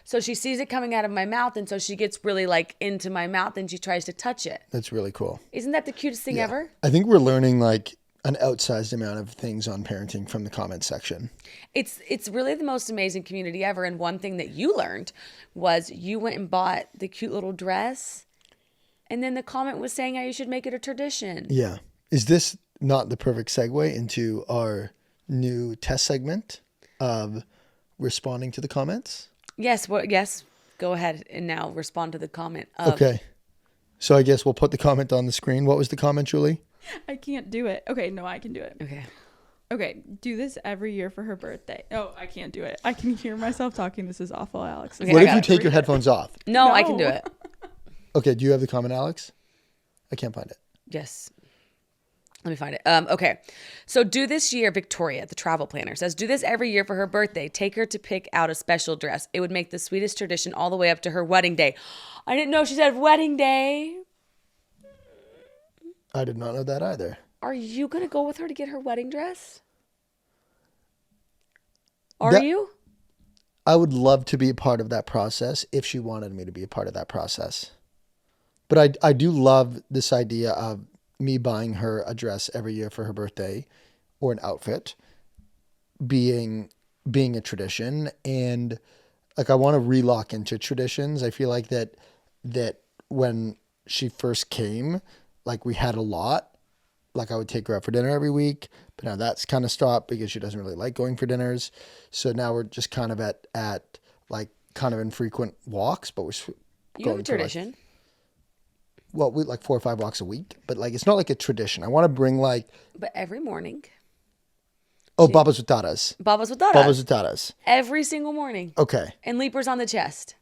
So she sees it coming out of my mouth, and so she gets really like into my mouth and she tries to touch it. That's really cool. Isn't that the cutest thing ever? I think we're learning like an outsized amount of things on parenting from the comment section. It's really the most amazing community ever. And one thing that you learned was you went and bought the cute little dress, and then the comment was saying how you should make it a tradition. Yeah. Is this not the perfect segue into our new test segment of responding to the comments? Yes. Well, yes. Go ahead and now respond to the comment. Of, Okay. So I guess we'll put the comment on the screen. What was the comment, Julie? I can't do it. Okay, no, I can do it. Okay. Okay, do this every year for her birthday. Oh, I can't do it. I can hear myself talking. This is awful, Alex. Okay, What I if got you it. take your headphones off? No, I can do No. it. Okay. Do you have the comment, Alex? I can't find it. Yes. Let me find it. Okay. So do this year, Victoria, the travel planner, says, do this every year for her birthday. Take her to pick out a special dress. It would make the sweetest tradition all the way up to her wedding day. I didn't know she said wedding day. I did not know that either. Are you going to go with her to get her wedding dress? Are That- you? I would love to be a part of that process if she wanted me to be a part of that process. But I do love this idea of me buying her a dress every year for her birthday or an outfit being a tradition. And like, I want to relock into traditions. I feel like that when she first came, like we had a lot, like I would take her out for dinner every week, but now that's kind of stopped because she doesn't really like going for dinners. So now we're just kind of at like kind of infrequent walks, but we're You have going a for, like, tradition. well, we like 4 or 5 walks a week, but like it's not like a tradition. I want to bring like But every morning, babas with tatas. babas with Dada. Babas with tatas. Every single morning. Okay. And leapers on the chest.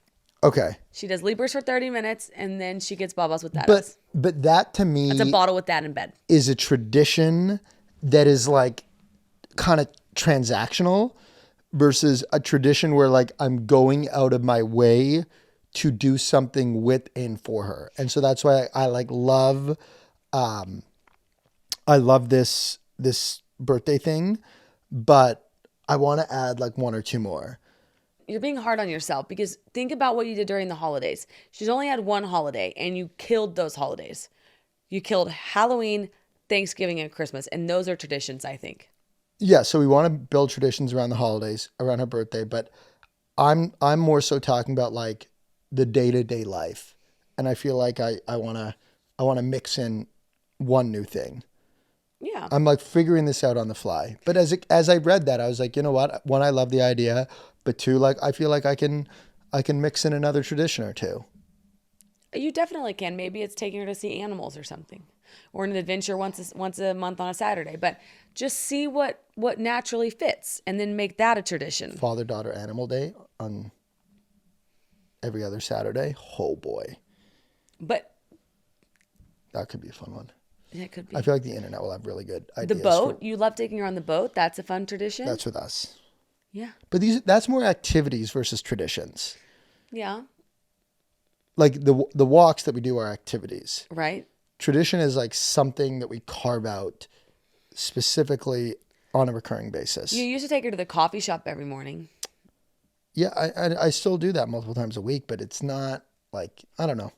Okay. She does leapers for 30 minutes, and then she gets babas with Dadas. But that to me It's a bottle with that in bed. is a tradition that is like kind of transactional versus a tradition where like I'm going out of my way to do something with and for her. And so that's why I like love this birthday thing, but I want to add like 1 or 2 more. You're being hard on yourself because think about what you did during the holidays. She's only had one holiday, and you killed those holidays. You killed Halloween, Thanksgiving, and Christmas, and those are traditions, I think. Yeah, so we want to build traditions around the holidays, around her birthday, but I'm more so talking about like the day-to-day life. And I feel like I want to mix in one new thing. Yeah. I'm like figuring this out on the fly. But as I read that, I was like, you know what? One, I love the idea, but 2, like I feel like I can mix in another tradition or 2. You definitely can. Maybe it's taking her to see animals or something, or an adventure once a month on a Saturday. But just see what naturally fits, and then make that a tradition. Father-daughter animal day on every other Saturday. Oh boy, But that could be a fun one. it could be I feel like the internet will have really good the ideas. boat. You love taking her on the boat. That's a fun tradition. That's with us. Yeah. But that's more activities versus traditions. Yeah. Like the walks that we do are activities. Right. Tradition is like something that we carve out specifically on a recurring basis. You used to take her to the coffee shop every morning. Yeah, I still do that multiple times a week, but it's not like, I don't know.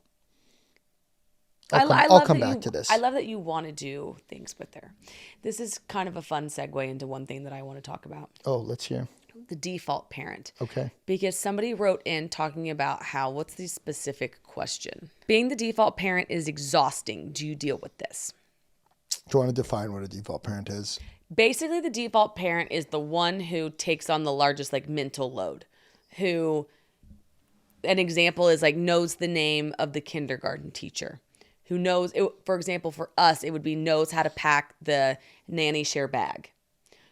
I'll come back to this. I love that you want to do things with her. This is kind of a fun segue into one thing that I want to talk about. Oh, let's hear. The default parent. Okay. Because somebody wrote in talking about what's the specific question? Being the default parent is exhausting. Do you deal with this? Do you want to define what a default parent is? Basically, the default parent is the one who takes on the largest mental load. Who, an example is knows the name of the kindergarten teacher. Who knows, for example, for us, it would be knows how to pack the nanny share bag.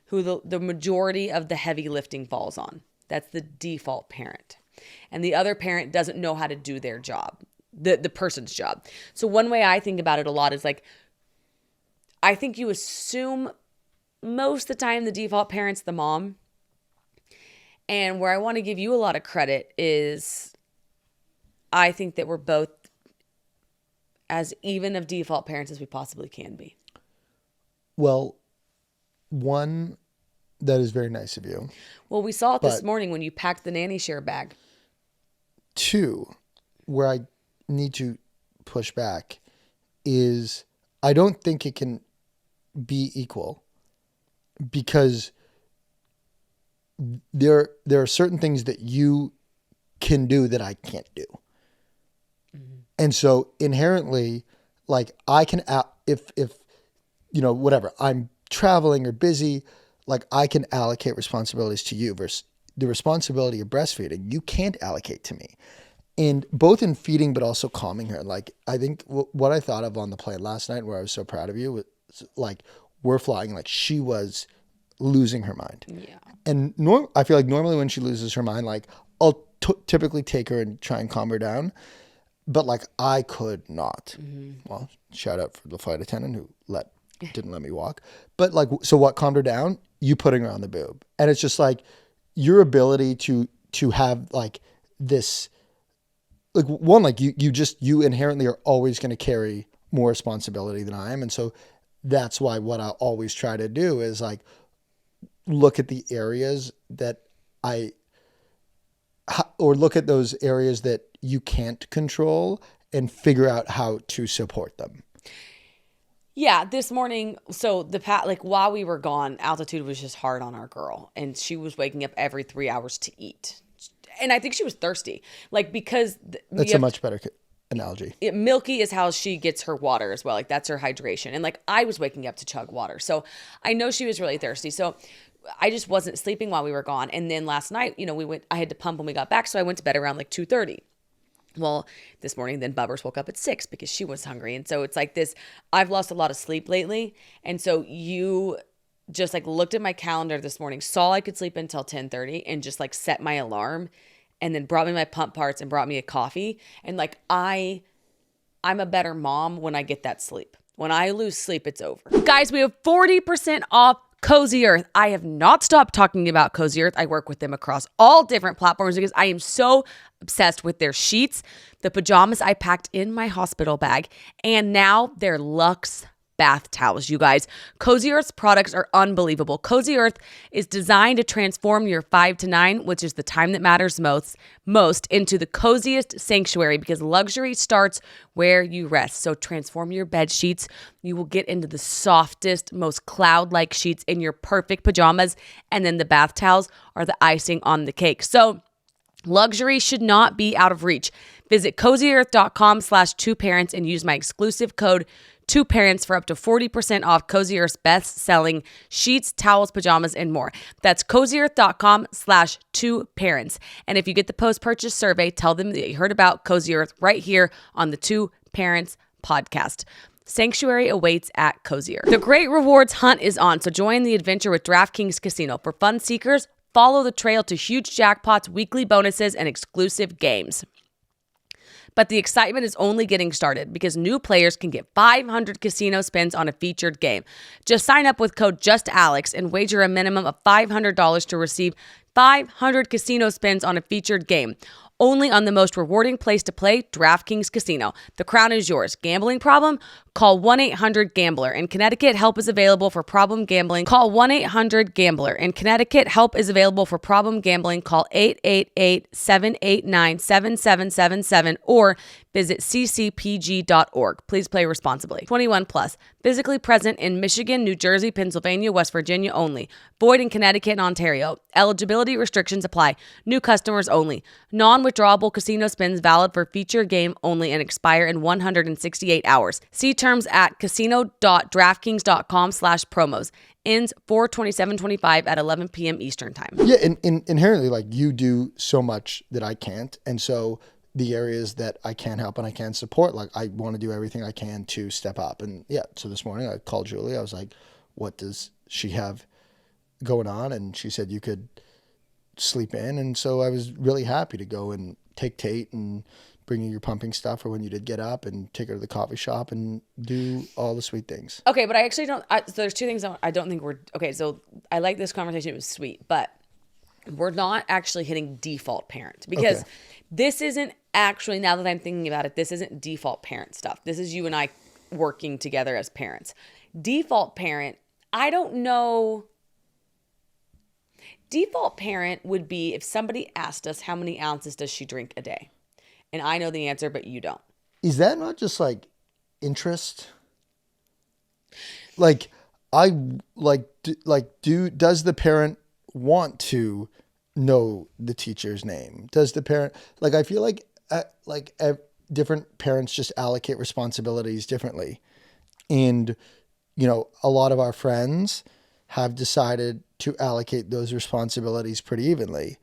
Who the majority of the heavy lifting falls on. That's the default parent. And the other parent doesn't know how to do their job, the person's job. So one way I think about it a lot is I think you assume most of the time the default parent's the mom. And where I want to give you a lot of credit is I think that we're both as even of default parents as we possibly can be. Well, one, that is very nice of you. Well, we saw it this morning when you packed the nanny share bag. Two, where I need to push back is I don't think it can be equal because there are certain things that you can do that I can't do. Mm-hmm. And so inherently, I can, if whatever, I'm traveling or busy, I can allocate responsibilities to you versus the responsibility of breastfeeding. You can't allocate to me. And both in feeding, but also calming her. I think what I thought of on the plane last night where I was so proud of you was we're flying, she was losing her mind. Yeah. And I feel normally when she loses her mind, I'll typically take her and try and calm her down. But I could not. Mm-hmm. Well, shout out for the flight attendant who didn't let me walk. But so what calmed her down? You putting her on the boob. And it's just your ability to have this, one, you inherently are always going to carry more responsibility than I am. And so that's why what I always try to do is look at the areas that or look at those areas that you can't control and figure out how to support them. Yeah, this morning, so while we were gone, altitude was just hard on our girl, and she was waking up every 3 hours to eat. And I think she was thirsty, because that's a much better analogy. Milky is how she gets her water as well. That's her hydration. And I was waking up to chug water. So I know she was really thirsty. So I just wasn't sleeping while we were gone. And then last night, I had to pump when we got back. So I went to bed around 2:30. Well, this morning, then Bubbers woke up at 6 because she was hungry. And so it's this, I've lost a lot of sleep lately. And so you just looked at my calendar this morning, saw I could sleep until 10:30 and just set my alarm and then brought me my pump parts and brought me a coffee. And I'm a better mom when I get that sleep. When I lose sleep, it's over. Guys, we have 40% off Cozy Earth. I have not stopped talking about Cozy Earth. I work with them across all different platforms because I am so obsessed with their sheets, the pajamas I packed in my hospital bag, and now their luxe bath towels, you guys. Cozy Earth's products are unbelievable. Cozy Earth is designed to transform your 5 to 9, which is the time that matters most into the coziest sanctuary because luxury starts where you rest. So transform your bed sheets. You will get into the softest, most cloud-like sheets in your perfect pajamas, and then the bath towels are the icing on the cake. So luxury should not be out of reach. Visit CozyEarth.com/2parents and use my exclusive code 2parents for up to 40% off Cozy Earth's best-selling sheets, towels, pajamas, and more. That's CozyEarth.com/2parents. And if you get the post-purchase survey, tell them that you heard about Cozy Earth right here on the 2 Parents podcast. Sanctuary awaits at Cozy Earth. The Great Rewards Hunt is on, so join the adventure with DraftKings Casino. For fun seekers, follow the trail to huge jackpots, weekly bonuses, and exclusive games. But the excitement is only getting started because new players can get 500 casino spins on a featured game. Just sign up with code JUSTALEX and wager a minimum of $500 to receive 500 casino spins on a featured game. Only on the most rewarding place to play, DraftKings Casino. The crown is yours. Gambling problem? Call 1-800-GAMBLER. In Connecticut, help is available for problem gambling. Call 1-800-GAMBLER. In Connecticut, help is available for problem gambling. Call 888-789-7777 or Visit ccpg.org. Please play responsibly. 21 plus. Physically present in Michigan, New Jersey, Pennsylvania, West Virginia only. Void in Connecticut and Ontario. Eligibility restrictions apply. New customers only. Non-withdrawable casino spins valid for feature game only and expire in 168 hours. See terms at casino.draftkings.com/promos. Ends 4/27/25 at 11 p.m. Eastern time. Yeah, inherently, like, you do so much that I can't, and so the areas that I can help and I can support, like, I want to do everything I can to step up. And yeah, so this morning I called Julie. I was like, what does she have going on? And she said you could sleep in. And so I was really happy to go and take Tate and bring you your pumping stuff for when you did get up, and take her to the coffee shop and do all the sweet things. Okay, but I actually don't. So there's two things I don't think we're okay. So I like this conversation. It was sweet, but we're not actually hitting default parent, because this isn't actually, now that I'm thinking about it, this isn't default parent stuff. This is you and I working together as parents. Default parent, I don't know. Default parent would be if somebody asked us, how many ounces does she drink a day? And I know the answer, but you don't. Is that not just like interest? Like, does the parent want to know the teacher's name? Does the parent, like, I feel like different parents just allocate responsibilities differently. And, you know, a lot of our friends have decided to allocate those responsibilities pretty evenly.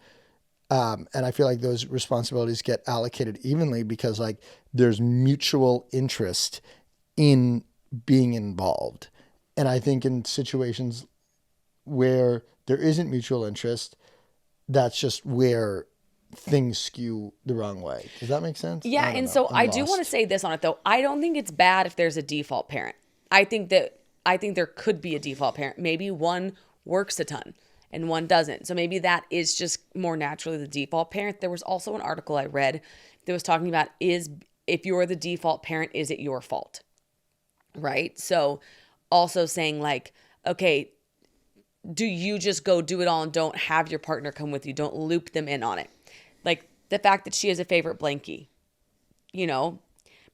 And I feel like those responsibilities get allocated evenly because, like, there's mutual interest in being involved. And I think in situations where there isn't mutual interest, that's just where things skew the wrong way. Does that make sense? Yeah, and so I do want to say this on it, though. I don't think it's bad if there's a default parent. I think there could be a default parent. Maybe one works a ton and one doesn't. So maybe that is just more naturally the default parent. There was also an article I read that was talking about, if you're the default parent, is it your fault? Right? So also saying, like, okay, do you just go do it all and don't have your partner come with you? Don't loop them in on it. Like the fact that she has a favorite blankie, you know,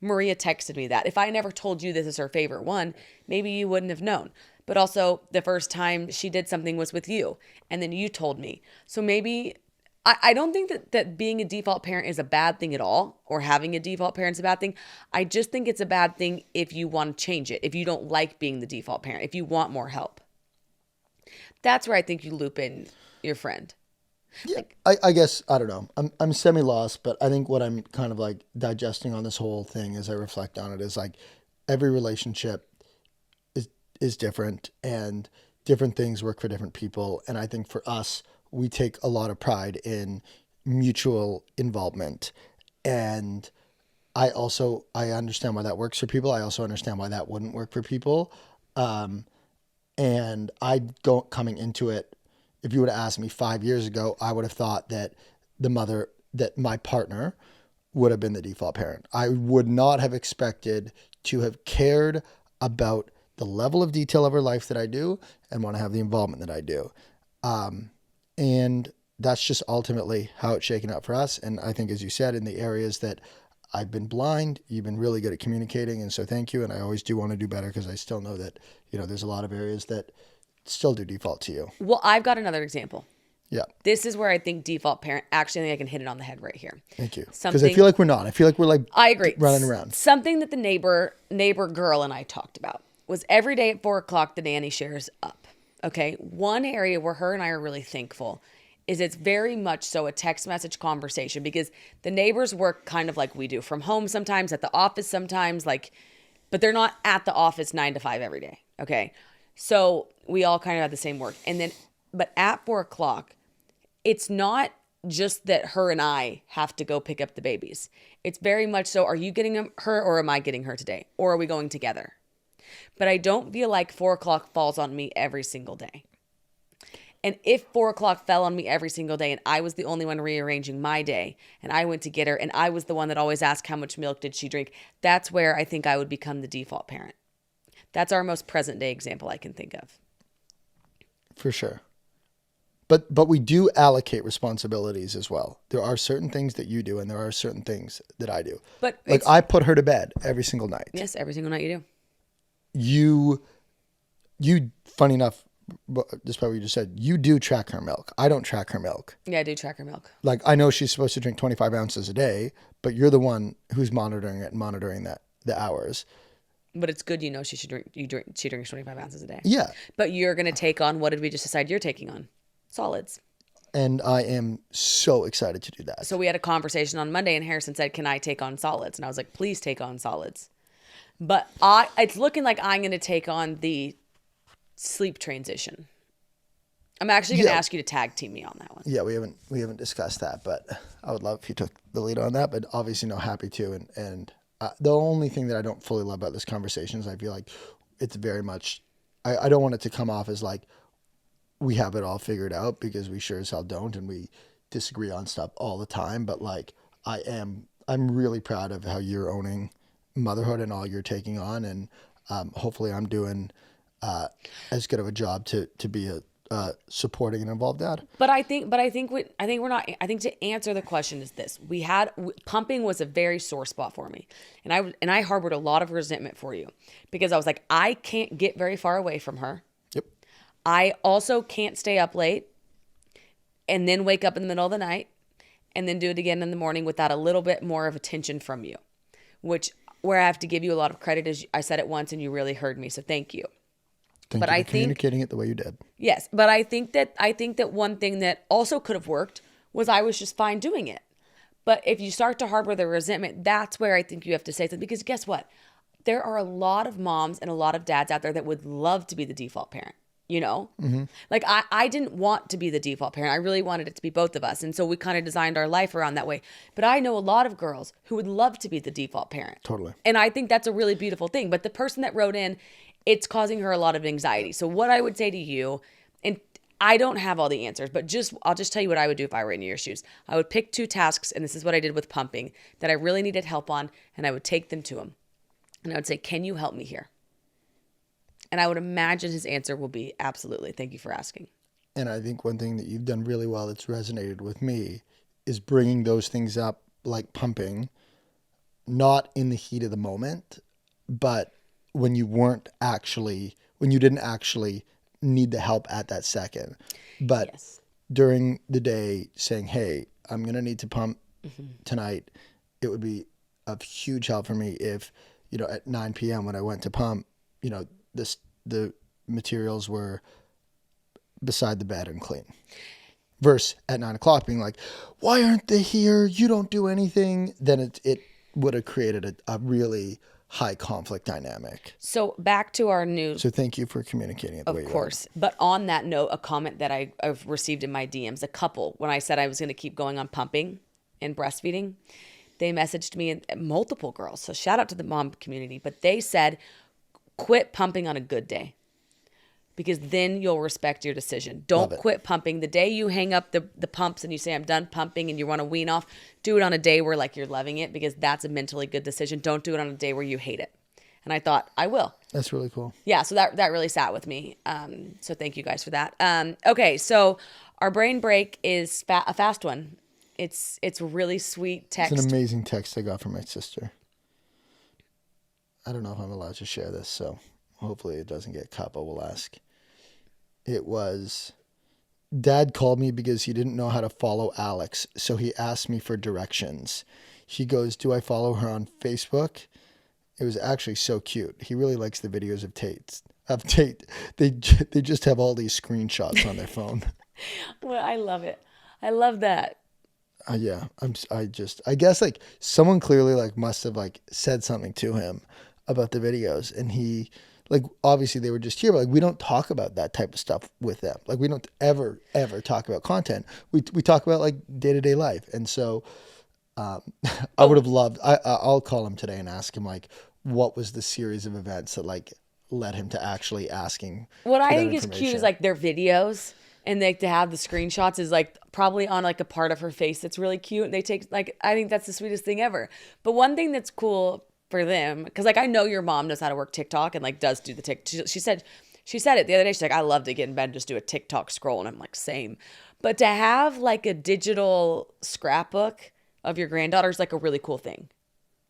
Maria texted me that. If I never told you this is her favorite one, maybe you wouldn't have known. But also the first time she did something was with you, and then you told me. So maybe, I don't think that being a default parent is a bad thing at all, or having a default parent is a bad thing. I just think it's a bad thing if you want to change it, if you don't like being the default parent, if you want more help. That's where I think you loop in your friend. Yeah, I guess, I don't know. I'm semi-lost, but I think what I'm kind of like digesting on this whole thing as I reflect on it is, like, every relationship is different, and different things work for different people. And I think for us, we take a lot of pride in mutual involvement. And I understand why that works for people. I also understand why that wouldn't work for people. And coming into it, if you would have asked me 5 years ago, I would have thought that my partner would have been the default parent. I would not have expected to have cared about the level of detail of her life that I do and want to have the involvement that I do. And that's just ultimately how it's shaken out for us. And I think, as you said, in the areas that I've been blind, you've been really good at communicating. And so thank you. And I always do want to do better, because I still know that, you know, there's a lot of areas that still do default to you. Well, I've got another example. Yeah. This is where I think default parent, actually, I think I can hit it on the head right here. Thank you. Because I feel like we're not. I feel like we're, like, I agree, running around. Something that the neighbor girl and I talked about was every day at 4:00, the nanny shares up. Okay. One area where her and I are really thankful is it's very much so a text message conversation, because the neighbors work kind of like we do, from home sometimes, at the office sometimes, like, but they're not at the office 9 to 5 every day. Okay. So we all kind of have the same work. And then, but at 4:00, it's not just that her and I have to go pick up the babies. It's very much so, are you getting her or am I getting her today? Or are we going together? But I don't feel like 4:00 falls on me every single day. And if 4:00 fell on me every single day and I was the only one rearranging my day and I went to get her and I was the one that always asked how much milk did she drink, that's where I think I would become the default parent. That's our most present day example I can think of. For sure. But we do allocate responsibilities as well. There are certain things that you do, and there are certain things that I do. But like I put her to bed every single night. Yes, every single night you do. You funny enough, despite what you just said, you do track her milk. I don't track her milk. Yeah, I do track her milk. Like I know she's supposed to drink 25 ounces a day, but you're the one who's monitoring it and monitoring the hours. But it's good, she should drink. She drinks 25 ounces a day. Yeah. But you're gonna take on, what did we just decide you're taking on? Solids. And I am so excited to do that. So we had a conversation on Monday, and Harrison said, "Can I take on solids?" And I was like, "Please take on solids." But it's looking like I'm gonna take on the sleep transition. I'm actually gonna ask you to tag team me on that one. Yeah, we haven't discussed that, but I would love if you took the lead on that. But obviously, happy to. And the only thing that I don't fully love about this conversation is I feel like it's very much. I don't want it to come off as like we have it all figured out, because we sure as hell don't, and we disagree on stuff all the time. But like I'm really proud of how you're owning motherhood and all you're taking on, and hopefully I'm doing as good of a job to be a supporting and involved dad. But I think we're not. I think to answer the question is this: pumping was a very sore spot for me, and I harbored a lot of resentment for you, because I was like, I can't get very far away from her. Yep. I also can't stay up late and then wake up in the middle of the night and then do it again in the morning without a little bit more of attention from you, where I have to give you a lot of credit, as I said it once and you really heard me. So thank you. Thank you for communicating it the way you did. Yes. But I think that one thing that also could have worked was I was just fine doing it. But if you start to harbor the resentment, that's where I think you have to say something, because guess what? There are a lot of moms and a lot of dads out there that would love to be the default parent. Mm-hmm. Like I didn't want to be the default parent. I really wanted it to be both of us. And so we kind of designed our life around that way. But I know a lot of girls who would love to be the default parent. Totally. And I think that's a really beautiful thing. But the person that wrote in, it's causing her a lot of anxiety. So what I would say to you, and I don't have all the answers, but I'll just tell you what I would do if I were in your shoes. I would pick 2 tasks, and this is what I did with pumping, that I really needed help on, and I would take them to him. And I would say, "Can you help me here?" And I would imagine his answer will be, "Absolutely. Thank you for asking." And I think one thing that you've done really well that's resonated with me is bringing those things up, like pumping, not in the heat of the moment, but when you didn't actually need the help at that second. But yes, during the day saying, "Hey, I'm going to need to pump tonight." It would be of huge help for me if, at 9 p.m. when I went to pump, the materials were beside the bed and clean. Versus at 9 o'clock being like, "Why aren't they here? You don't do anything." Then it would have created a really high conflict dynamic. So back to our news. So thank you for communicating it the way you are. Of course. But on that note, a comment that I've received in my DMs, a couple, when I said I was going to keep going on pumping and breastfeeding, they messaged me, and multiple girls. So shout out to the mom community. But they said, quit pumping on a good day, because then you'll respect your decision. Don't quit pumping. The day you hang up the pumps and you say, "I'm done pumping," and you want to wean off, do it on a day where like you're loving it, because that's a mentally good decision. Don't do it on a day where you hate it. And I thought, I will. That's really cool. Yeah, so that really sat with me. So thank you guys for that. Okay, so our brain break is a fast one. It's really sweet text. It's an amazing text I got from my sister. I don't know if I'm allowed to share this, so hopefully it doesn't get cut, but we'll ask. It was, "Dad called me because he didn't know how to follow Alex, so he asked me for directions. He goes, 'Do I follow her on Facebook?' It was actually so cute. He really likes the videos of Tate. They just have all these screenshots on their phone." Well, I love it. I love that. Yeah, I guess like someone clearly like must have like said something to him about the videos, and he, like, obviously they were just here, but like we don't talk about that type of stuff with them. Like we don't ever talk about content. We talk about like day-to-day life. And so I would have loved, I'll call him today and ask him like what was the series of events that like led him to actually asking. What I think is cute is like their videos, and like to have the screenshots is like probably on like a part of her face that's really cute. And they take like, I think that's the sweetest thing ever. But one thing that's cool for them, because like I know your mom knows how to work TikTok and like does do the TikTok. She said She said it the other day. She's like, I love to get in bed and just do a TikTok scroll. And I'm like, same. But to have like a digital scrapbook of your granddaughter is like a really cool thing.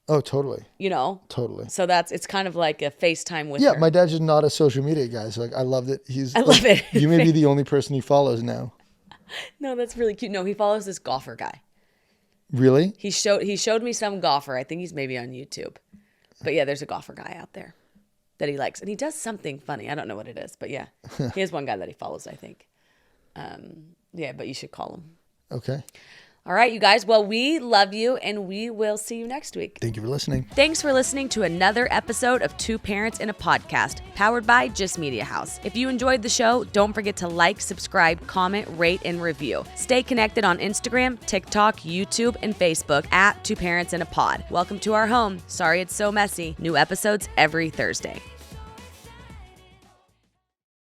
Oh, totally. You know? Totally. So it's kind of like a FaceTime with her. Yeah, my dad's just not a social media guy. So like, I love that I love it. You may be the only person he follows now. No, that's really cute. No, he follows this golfer guy. Really? He showed me some golfer. I think he's maybe on YouTube. But yeah, there's a golfer guy out there that he likes. And he does something funny. I don't know what it is. But yeah, he has one guy that he follows, I think. Yeah, but you should call him. Okay. All right, you guys. Well, we love you, and we will see you next week. Thank you for listening. Thanks for listening to another episode of Two Parents in a Podcast, powered by Just Media House. If you enjoyed the show, don't forget to like, subscribe, comment, rate, and review. Stay connected on Instagram, TikTok, YouTube, and Facebook at Two Parents in a Pod. Welcome to our home. Sorry it's so messy. New episodes every Thursday.